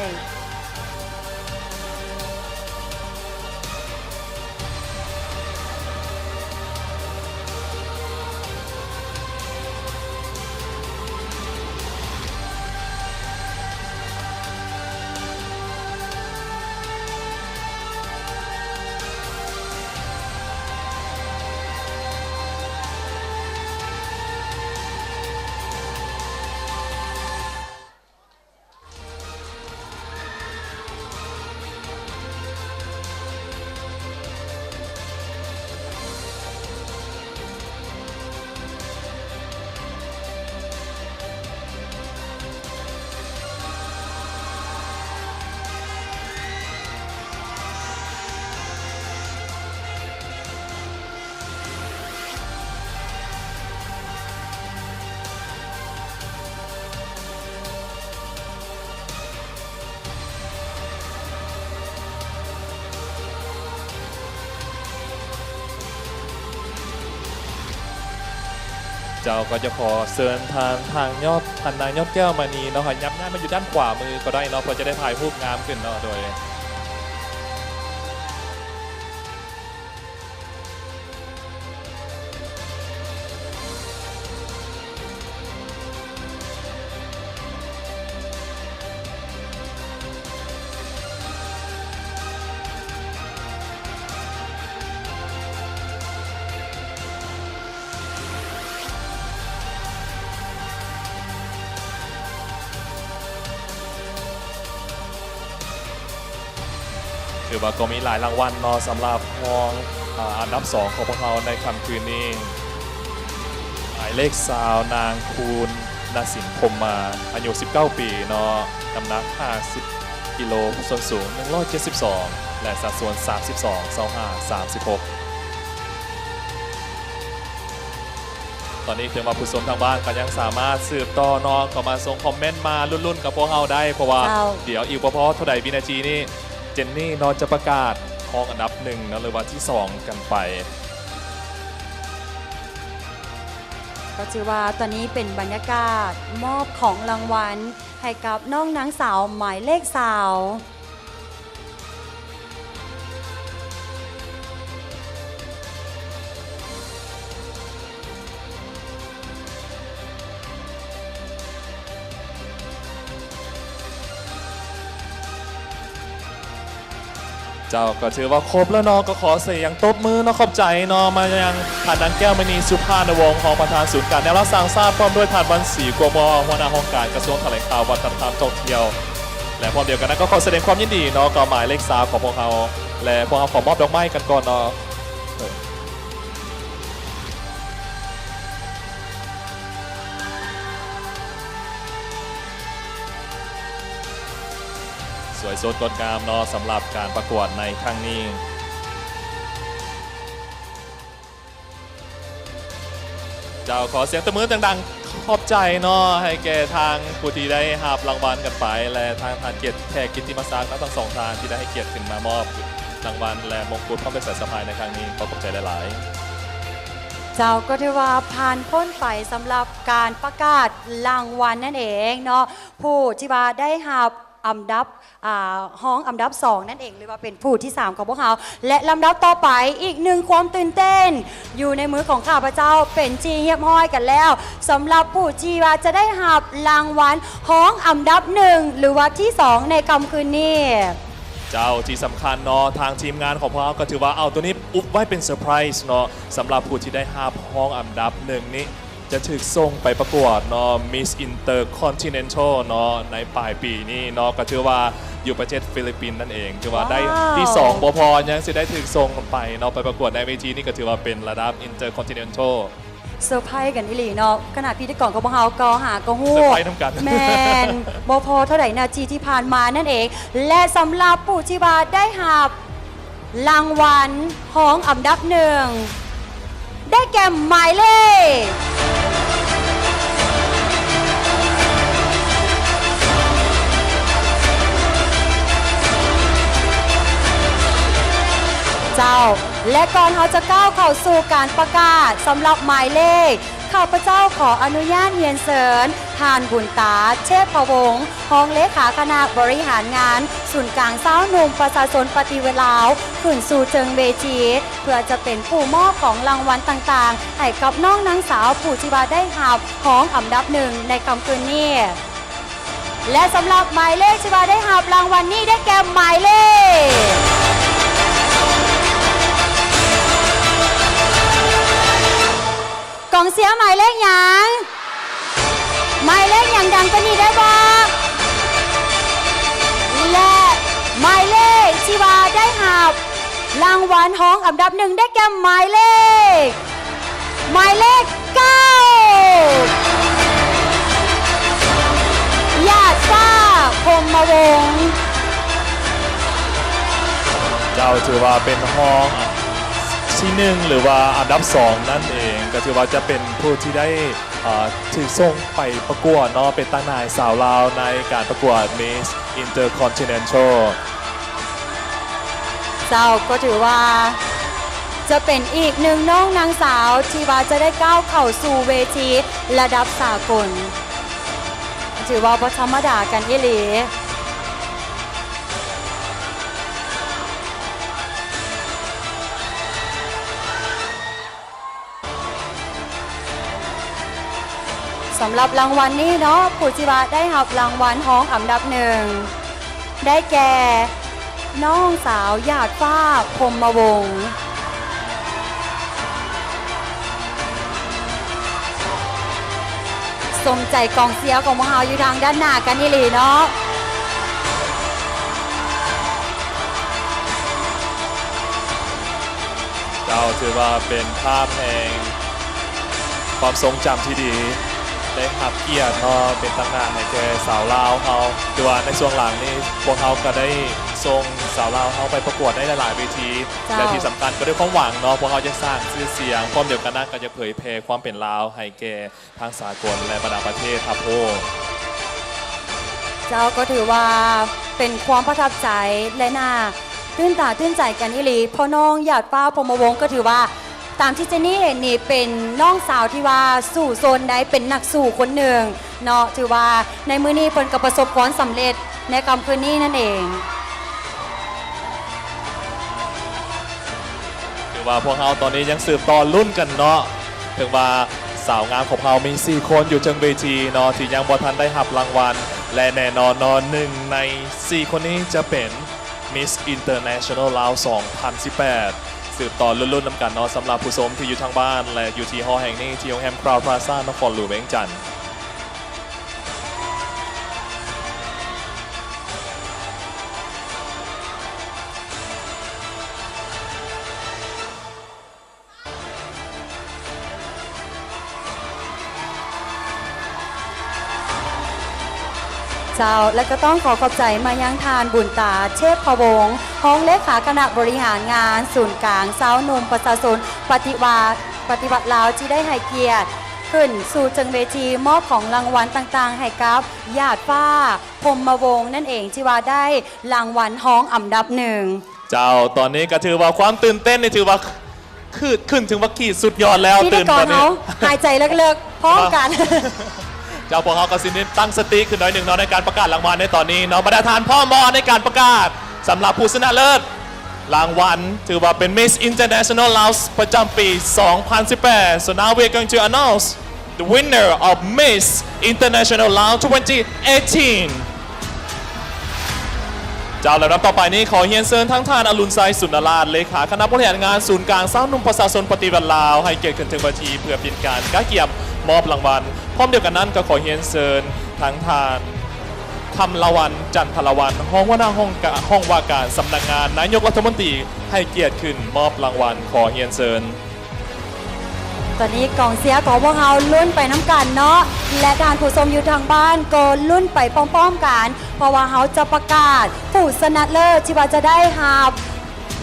เจ้าก็จะขอเชิญทางนางยอดแก้วมณีเนาะย้ำหน้ามาอยู่ด้านขวามือก็ได้เนาะเพื่อจะได้ถ่ายรูปงามขึ้นเนาะโดย ถือว่าก็มีหลายรางวัลเนาะสำหรับห้องอันดับ2ของพวกเราในค่ำคืนนี้หมายเลขสาวนางคูณนสินพรมมาอายุ19 ปีเนาะน้ำหนัก50 กิโลส่วนสูง172และสัดส่วน32 25 36ตอนนี้ถึงว่าผู้ชมทางบ้านก็ยังสามารถสืบต่อเนาะก็มาส่งคอมเมนต์มารุ่นๆกับพวกเราได้เพราะว่าเดี๋ยวอีกพอเท่าใดวินาทีนี้เจนนี่เนาะจะประกาศห้องอันดับ1นะหรือว่าที่2กันไปก็ถือว่าตอนนี้เป็นบรรยากาศมอบของรางวัลให้กับน้องนางสาวหมายเลขสาว เจ้าก็ถือว่าครบแล้วเนาะก็ขอเสียงตบมือเนาะขอบใจเนาะมายังผ่านดังแก้วมณีสุภาณวงศ์รองประธานศูนย์การแนวรักษาทราบพร้อมด้วยผ่านวันศรีกัวมอหัวหน้าห้องการกระทรวงแถลงข่าววัฒนธรรมท่องเที่ยวและพร้อมเดียวกันนั้นก็ขอแสดงความยินดีเนาะก็หมายเลข3ของพวกเราและพวกเราขอมอบดอกไม้กันก่อนเนาะสวยสดงดงามเนาะสำหรับการประกวดในครั้งนี้เจ้าขอเสียงตบมือดังๆขอบใจเนาะให้แก่ทางผู้ที่ได้หาบรางวัลกันไปและทางทานเกียรติแขกกิตติมศักดิ์ทั้งสองทางที่ได้ให้เกียรติขึ้นมามอบรางวัลและมงกุฎพร้อมเป็นสายสะพายในครั้งนี้ขอบใจหลายๆเจ้าก็ถือว่าผ่านพ้นไปสำหรับการประกาศรางวัลนั่นเองเนาะผู้ที่ว่าได้หาบอันดับห้องอันดับ2นั่นเองหรือว่าเป็นผู้ที่3ของพวกเราและลำดับต่อไปอีกหนึ่งความตื่นเต้นอยู่ในมือของข้าพเจ้าเป็นจีเฮียบห้อยกันแล้วสำหรับผู้จีว่าจะได้หาบรางวัลห้องอันดับ1หรือว่าที่2ในค่ำคืนนี้เจ้าที่สำคัญเนาะทางทีมงานของพวกเราก็ถือว่าเอาตัวนี้อุบไว้เป็นเซอร์ไพรส์เนาะสำหรับผู้ที่ได้หาบห้องอันดับ1นี้จะถูกส่งไปประกวดเนาะ Miss Intercontinental เนาะในปลายปีนี้เนาะก็ถือว่าอยู่ประเทศฟิลิปปินส์นั่นเองถือว่าได้ที่2บ่พอยังสิได้ถูกส่งไปเนาะไปประกวดในเวทีนี่ก็ถือว่าเป็นระดับ Intercontinental เซอร์ไพรส์กันอีหลีเนาะขณะพิธีกรของพวกเราก็หากระหู้ เซอร์ไพรส์ทั้งกันแมนบพอเท่าไหร่นาทีที่ผ่านมานั่นเองและสำหรับผู้ที่ว่าได้หาบรางวัลห้องอันดับ1ได้แก่หมายเลขเจ้าและก่อนเราจะก้าวเข้าสู่การประกาศสำหรับหมายเลขข้าพเจ้าขออนุญาตเรียนเสริญทานบุญตาเชษฐวงศ์รองเลขาคณะบริหารงานศูนย์กลางสาวหนุ่มประชาชนปฏิวัติลาวขึ้นสู่เชิงเวทีเพื่อจะเป็นผู้มอบของรางวัลต่างๆให้กับน้องนางสาวผู้ที่ว่าได้หาบของอันดับ1ในค่ำคืนนี้และสำหรับหมายเลขที่ว่าได้หาบรางวัลนี้ได้แก่หมายเลขกองเสียหมายเลขหยังหมายเลขอย่างดังก็นี่ได้บ่และหมายเลขที่ว่าได้หาบรางวัลห้องอันดับ1ได้แก่หมายเลข9ญาติฟ้าพรหมวงศ์เจ้าถือว่าเป็นห้องที่1หรือว่าอันดับ2นั่นเองก็ถือว่าจะเป็นผู้ที่ได้ถือส่งไปประกวดเนาะเป็นตั้งนายสาวลาวในการประกวด Miss Intercontinental เจ้าก็ถือว่าจะเป็นอีกหนึ่งน้องนางสาวที่ว่าจะได้ก้าวเข้าสู่เวทีระดับสากลถือว่าบ่ธรรมดากันอีหลีสำหรับรางวัลนี้เนาะผู้ที่ว่าได้รับรางวัลห้องอันดับ1ได้แก่น้องสาวหยาดฟ้าพรหมวงศ์สมใจกองเสียของพวกเราอยู่ทางด้านหน้ากันนี่เลยเนาะ จ้าถือว่าเป็นภาพแห่งความทรงจำที่ดีได้รับเกียรติเนาะเป็นตำนานให้แก่สาวลาวเขาแต่ว่าในช่วงหลังนี้พวกเขาก็ได้ส่งสาวลาวเขาไปประกวดได้หลายๆเวทีและที่สำคัญก็ด้วยความหวังเนาะพวกเขาจะสร้างชื่อเสียงพร้อมเดียวกันนั้นก็จะเผยแพร่ความเป็นลาวให้แก่ทางสากลและบรรดาประเทศครับโอ้เจ้าก็ถือว่าเป็นความประทับใจและน่าตื่นตาตื่นใจกันอีหลีพ่อน้องหยาดฟ้าพรหมวงศ์ก็ถือว่าตามที่เจนี่เห็นนี่เป็นน้องสาวที่ว่าสู่โซนได้เป็นนักสู่คนหนึ่งเนาะถือว่าในมื้อนี้เพิ่นก็ประสบความสำเร็จในค่ำคืนนี้นั่นเองถือว่าพวกเขาตอนนี้ยังสืบต่อรุ่นกันเนาะถึงว่าสาวงามของเรามี4คนอยู่จังเวทีเนาะที่ยังบ่ทันได้รับรางวัลและแน่นอนหนึ่งใน4คนนี้จะเป็น Miss International ลาว 2018 สืบต่อรุ่นๆนำกันเนาะสำหรับผู้ชมที่อยู่ทางบ้านและอยู่ที่หอแห่งนี้ที่โรงแรมคราวพลาซ่านครหลวงเวียงจันทร์เจ้าและก็ต้องขอบใจมายังทานบุญตาเชฟพะวงศ์ห้องเลขาคณะบริหารงานศูนย์กลางสาวหนุ่มประชาชนปฏิวัติลาวที่ได้ให้เกียรติขึ้นสู่จังเวทีมอบของรางวัลต่างๆให้กับญาติฟ้าพรหมวงศ์นั่นเองที่ว่าได้รางวัลห้องอันดับหนึ่งเจ้าตอนนี้ก็ถือว่าความตื่นเต้นนี่ถือว่าขึ้นถึงว่าขีดสุดยอดแล้วตื่นตอนนี้หายใจเลิกๆพร้อมกันเจ้าพวกเขาก็สินตั้งสติขึ้นหน่อยหนึ่งเนาะในการประกาศรางวัลในตอนนี้เนาะบรรดาทานพ่อมอในการประกาศสำหรับผู้ชนะเลิศรางวัลถือว่าเป็น Miss International Laos ประจำปี 2018 so now we're going to announce the winner of Miss International Laos 2018 เจ้าระดับต่อไปนี้ขอเฮียนเซินทั้งท่านอรุณไซสุนทรราชเลขาคณะบริหารงานศูนย์กลางสาวหนุ่มประชาชนปฏิบัติลาวให้เกียรติขึ้นถึงเวทีเพื่อเป็นการก้าเกียรติมอบรางวัลพร้อมเดียวกันนั้นก็ขอเฮียนเซินทั้งทานคำละวันจันทรวันห้องว่าหน้าห้องว่าการสำนักงานนายกรัฐมนตรีให้เกียรติขึ้นมอบรางวัลขอเฮียนเซินตอนนี้กองเสียของพวกเราลุ้นไปน้ำกันเนาะและการผู้ชมอยู่ทางบ้านก็ลุ้นไปพร้อมๆกันเพราะว่าเขาจะประกาศผู้ชนะเลิศที่ว่าจะได้รับ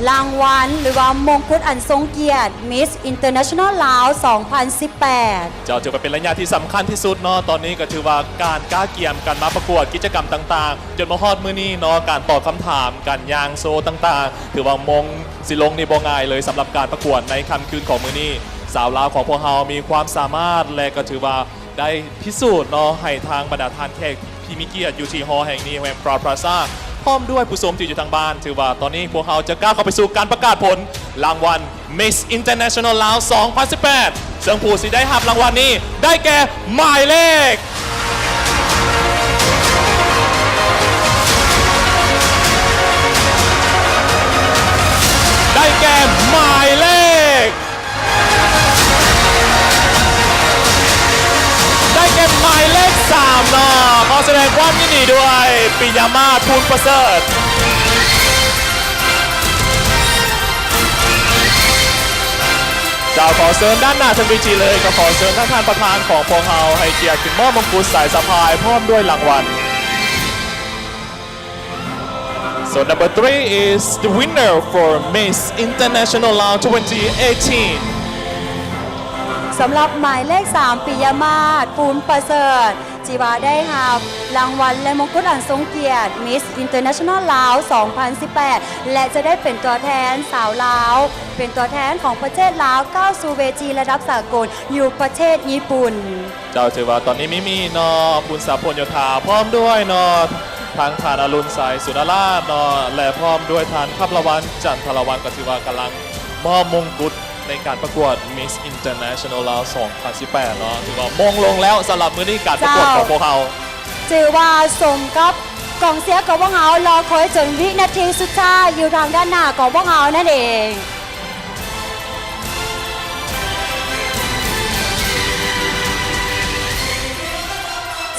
รางวัลหรือว่ามงกุฎอันทรงเกียรติ Miss International ลาว 2018 เจ้าถือว่าเป็นระยะที่สำคัญที่สุดเนาะตอนนี้ก็ถือว่าการก้าเกียมการมาประกวดกิจกรรมต่างๆจนมาฮอดมื้อนี้เนาะการตอบคำถามการยางโซต่างๆถือว่ามงสิลงนี่บ่ง่ายเลยสำหรับการประกวดในค่ำคืนของมื้อนี้สาวลาวของพวกเรามีความสามารถและก็ถือว่าได้พิสูจน์เนาะให้ทางบรรดาทานแขกที่มีเกียรติอยู่ที่หอแห่งนี้แห่งพลาซ่าพร้อมด้วยผู้ชมที่อยู่ทางบ้านถือว่าตอนนี้พวกเขาจะก้าวเข้าไปสู่การประกาศผลรางวัล Miss International Laos 2018 ซึ่งผู้ที่ได้รับรางวัลนี้ได้แก่หมายเลขหมายเลข3เนาะขอแสดงความยินดีด้วยปิยมาศ ภูลประเสริฐเจ้าขอเชิญด้านหน้าทันทีเลยก็ขอเชิญท่านประธานของพวกเราให้เกียรติขึ้นมอบมงกุฎสายสะพายพร้อมด้วยรางวัล So number 3 is the winner for Miss International Laos 2018สำหรับหมายเลข 3 ปิยมาศ ภูลประเสริฐจีวาได้รับรางวัลและมงกุฎอันทรงเกียรติ Miss International Laos 2018 และจะได้เป็นตัวแทนสาวลาวเป็นตัวแทนของประเทศลาวก้าวสู่เวทีระดับสากลอยู่ประเทศญี่ปุ่นเจ้าถือว่าตอนนี้มีเนาะคุณสาพลโยธาพร้อมด้วยเนาะทางทานอรุณสายสุนทรราชเนาะและพร้อมด้วยทานคับละวันจันทรวันก็ถือว่ากำลังมอบมงกุฎในการประกวด Miss International Laos 2018 เนาะถือว่ามงลงแล้วสำหรับมื้อนี้การประกวดของพวกเราถือว่าสมกับกองเสียของพวกเรารอคอยจนวินาทีสุดท้ายอยู่ทางด้านหน้าของพวกเรานั่นเอง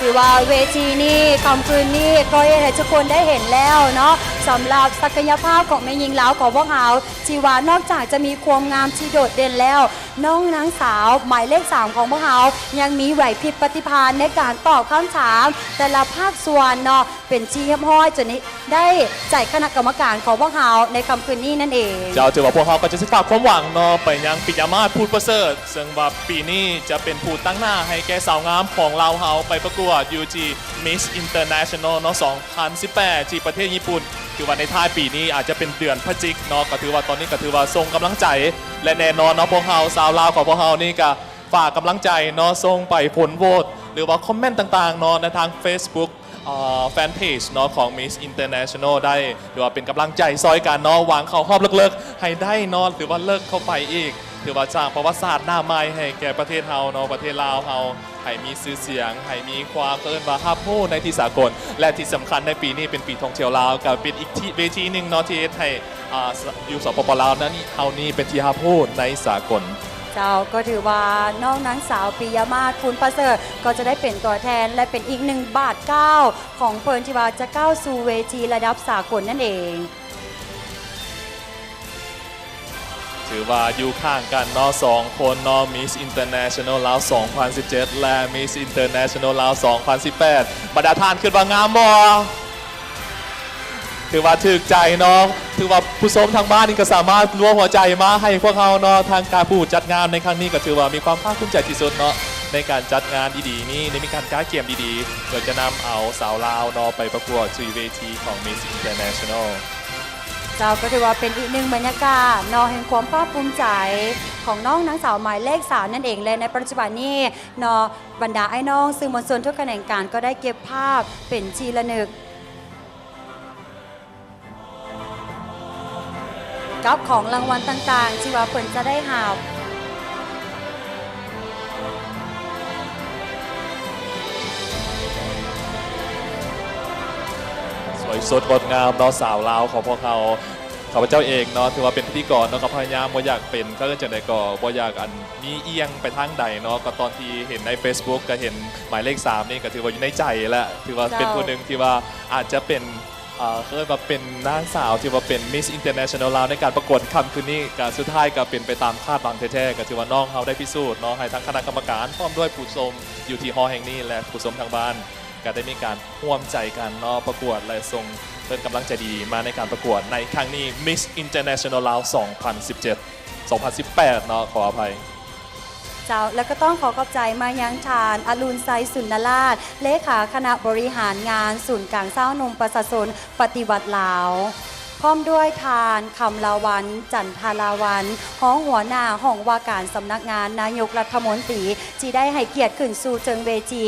ถือว่าเวทีนี้ค่ำคืนนี้ก็ให้ทุกคนได้เห็นแล้วเนาะ สำหรับศักยภาพของแม่หญิงลาวของพวกเขาที่ว่านอกจากจะมีความงามที่โดดเด่นแล้วน้องนางสาวหมายเลข3ของพวกเขายังมีไหวพริบปฏิภาณในการตอบคำถามแต่ละภาคส่วนเนาะเป็นชี้เยี่ยมห้อยจนได้ใจคณะกรรมการของพวกเขาในค่ำคืนนี้นั่นเอง เจ้าถือว่าพวกเขาก็จะฝากความหวังเนาะไปยังปิยมาศพูดประเสริฐซึ่งว่าปีนี้จะเป็นผู้ตั้งหน้าให้แก่สาวงามของเราวเฮาไปประกวด UG Miss International เนาะ 2018 ที่ประเทศญี่ปุ่นคือว่าในท้ายปีนี้อาจจะเป็นเดือนพฤศจิกเนาะก็ถือว่าตอนนี้ก็ถือว่าส่งกำลังใจและแน่นอนเนาะพวกเราสาวลาวของพวกเรานี่ก็ฝากกำลังใจเนาะส่งไปผลโหวตหรือว่าคอมเมนต์ต่างๆเนาะในทาง Facebookแฟนเพจเนาะของ Miss International ได้หรือว่าเป็นกำลังใจซอยกันเนาะหวังเข้ารอบเลิกๆให้ได้เนาะหรือว่าเลิกเข้าไปอีกถือว่าสร้างประวัติศาสตร์หน้าใหม่ให้แก่ประเทศเฮาเนาะประเทศลาวเฮาให้มีชื่อเสียงให้มีความเอิ้นว่าฮับโฮในที่สากลและที่สำคัญในปีนี้เป็นปีท่องเที่ยวลาวกับเป็นอีกเวทีหนึ่งเนาะที่ให้อยู่สปปลาวนั้นเฮานี่เป็นที่ฮับโฮในสากลเจ้าก็ถือว่าน้องนางสาวปิยมาศพูนประเสริฐก็จะได้เป็นตัวแทนและเป็นอีก1 บาท 9ของเพิ่นที่ว่าจะก้าวสู่เวทีระดับสากลนั่นเองถือว่าอยู่ข้างกันเนาะ2คนเนาะ Miss International ลาว 2017 และ Miss International ลาว 2018 บรรดาท่านขึ้นว่างามบ่ถือว่าถึกใจเนาะถือว่าผู้ชมทางบ้านนี่ก็สามารถร่วมหัวใจมาให้พวกเขาเนาะทางการผู้จัดงานในครั้งนี้ก็ถือว่ามีความภาคภูมิใจที่สุดเนาะในการจัดงานดีๆนี้ในมีการก้าเกมดีๆเพื่อจะนำเอาสาวลาวเนาะไปประกวดสู่เวทีของ Miss Internationalเจ้าก็ถือว่าเป็นอีกหนึ่งบรรยากาศนอแห่งความภาคภูมิใจของน้องนางสาวหมายเลข3นั่นเองเลยในปัจจุบันนี้นอบรรดาไอ้น้องสื่อมวลชนทุกแขนงการก็ได้เก็บภาพเป็นทีละนึกกับของรางวัลต่างๆที่ว่าเพิ่นจะได้หาบสวยสดงดงามเนาะสาวลาวของพวกเขาข้าพเจ้าเองเนาะถือว่าเป็นพิธีกรเนาะก็พยายามบ่อยากเป็นก็จะได้ก็บ่อยากอันมีเอียงไปทางใดเนาะก็ตอนที่เห็นใน Facebook ก็เห็นหมายเลข3นี่ก็ถือว่าอยู่ในใจแล้วถือว่าเป็นคนหนึ่งที่ว่าอาจจะเป็นเคยมาเป็นนางสาวที่ว่าเป็น Miss International ลาวในการประกวดค่ำคืนนี้การสุดท้ายก็เป็นไปตามคาดหวังแท้ๆก็ถือว่าน้องเขาได้พิสูจน์เนาะให้ทั้งคณะกรรมการพร้อมด้วยผู้ชมอยู่ที่หอแห่งนี้และผู้ชมทางบ้านก็ได้มีการร่วมใจกันเนาะประกวดและส่งเป็นกำลังใจดีมาในการประกวดในครั้งนี้ Miss International ลาว 2017 เนาะขออภัยเจ้าแล้วก็ต้องขอขอบใจมายังทานอรุณไซสุนทราชเลขาคณะบริหารงานศูนย์กลางเศร้านมประชาชนปฏิวัติลาวพร้อมด้วยทานคำลาวันจันทาลาวันห้องหัวหน้าห้องว่าการสำนักงานนายกรัฐมนตรีที่ได้ให้เกียรติขึ้นสู่เชิงเวที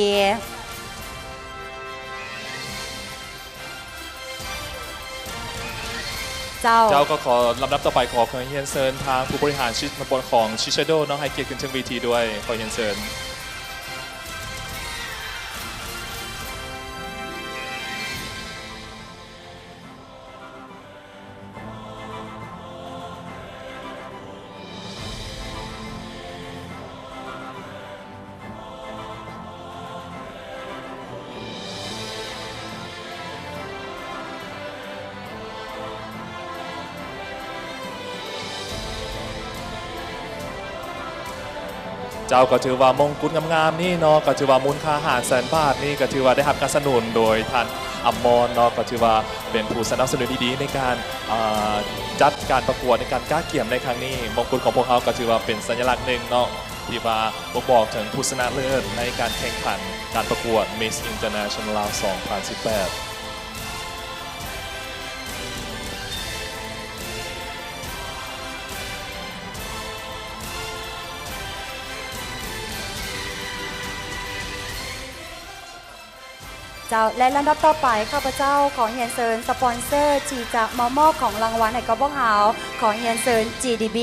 เจ้าก็ขอลำดับต่อไปขอเรียนเชิญทางผู้บริหารชิดบนของชิชาโดเนาะให้เกียรติขึ้นเชิงเวทีด้วยขอเรียนเชิญ เจ้าก็ถือว่ามงกุฎงามๆนี่เนาะก็ถือว่ามูลค่า500,000 บาทนี่ก็ถือว่าได้รับการสนับสนุนโดยท่านอัมมอนเนาะก็ถือว่าเป็นผู้สนับสนุนดีๆในการจัดการประกวดในการก้าเกี่ยมในครั้งนี้มงกุฎของพวกเขาก็ถือว่าเป็นสัญลักษณ์หนึ่งเนาะที่ว่าบอกถึงผู้ชนะเลิศในการแข่งขันการประกวด Miss International 2018เจ้าและลำดับต่อไปข้าพเจ้าขอเรียนเชิญสปอนเซอร์ที่จะมามอบของรางวัลให้กับพวกเราขอเรียนเชิญ GDB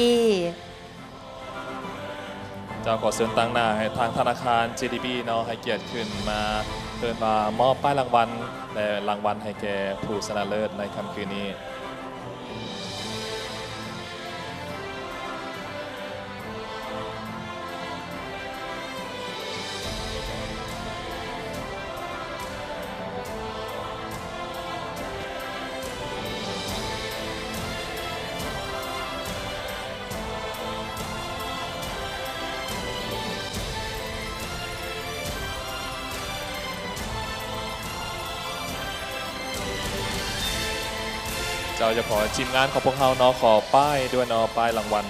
เจ้าขอเชิญตั้งหน้าให้ทางธนาคาร GDB เนาะให้เกียรติขึ้นมาเชิญมามอบป้ายรางวัลและรางวัลให้แก่ผู้ชนะเลิศในค่ำคืนนี้ จ้าจะขอทีมงานของพวกเราเนาะขอป้ายด้วยเนาะป้ายรางวัล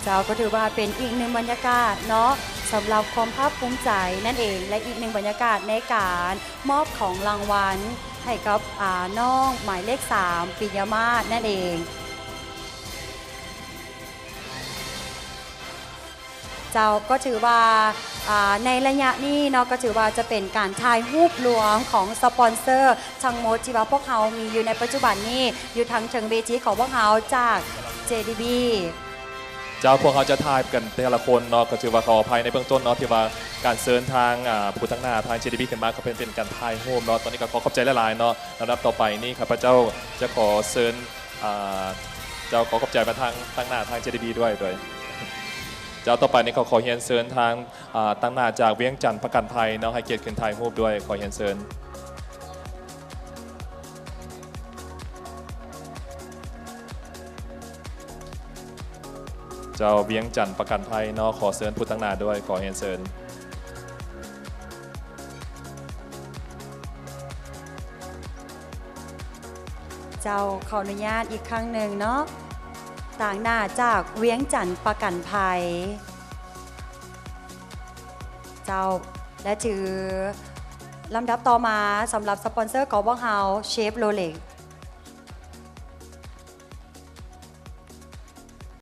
เจ้าก็ถือว่าเป็นอีกหนึ่งบรรยากาศเนาะสำหรับความภาคภูมิใจนั่นเองและอีกหนึ่งบรรยากาศในการมอบของรางวัลให้กับน้องหมายเลข 3 ปิยมาศนั่นเองเจ้าก็ถือว่าในระยะนี้เนาะก็ถือว่าจะเป็นการถ่ายรูปรวมของสปอนเซอร์ทั้งหมดที่ว่าพวกเขามีอยู่ในปัจจุบันนี้อยู่ทางเชิงเวทีของพวกเขาจาก JDBเจ้าพวกเขาจะทายกันแต่ละคนเนาะก็ถือว่าขออภัยในเบื้องต้นเนาะที่ว่าการเซิร์นทางผู้ทั้งหน้าทาง JDB ขึ้นมาก็เป็นการทายโฮมเนาะตอนนี้ก็ขอขอบใจหลายๆเนาะลำดับต่อไปนี่ครับพระเจ้าจะขอเซิร์นเจ้าขอขอบใจมาทางหน้าทาง JDB ด้วยเจ้าต่อไปนี่ขอเฮียนเซิร์นทางตั้งหน้าจากเวียงจันทร์ประกันภัยเนาะให้เกียรติขึ้นทายโฮมด้วยขอเฮียนเซิร์นเจ้าเวียงจันทร์ประกันภัยเนาะขอเซิร์นผู้ตั้งหน้าด้วยขอเฮียนเซิร์นเจ้าขออนุญาตอีกครั้งหนึ่งเนาะต่างหน้าจากเวียงจันทร์ประกันภัยเจ้าและถือลำดับต่อมาสำหรับสปอนเซอร์ของพวกเราเชฟโรเล็ก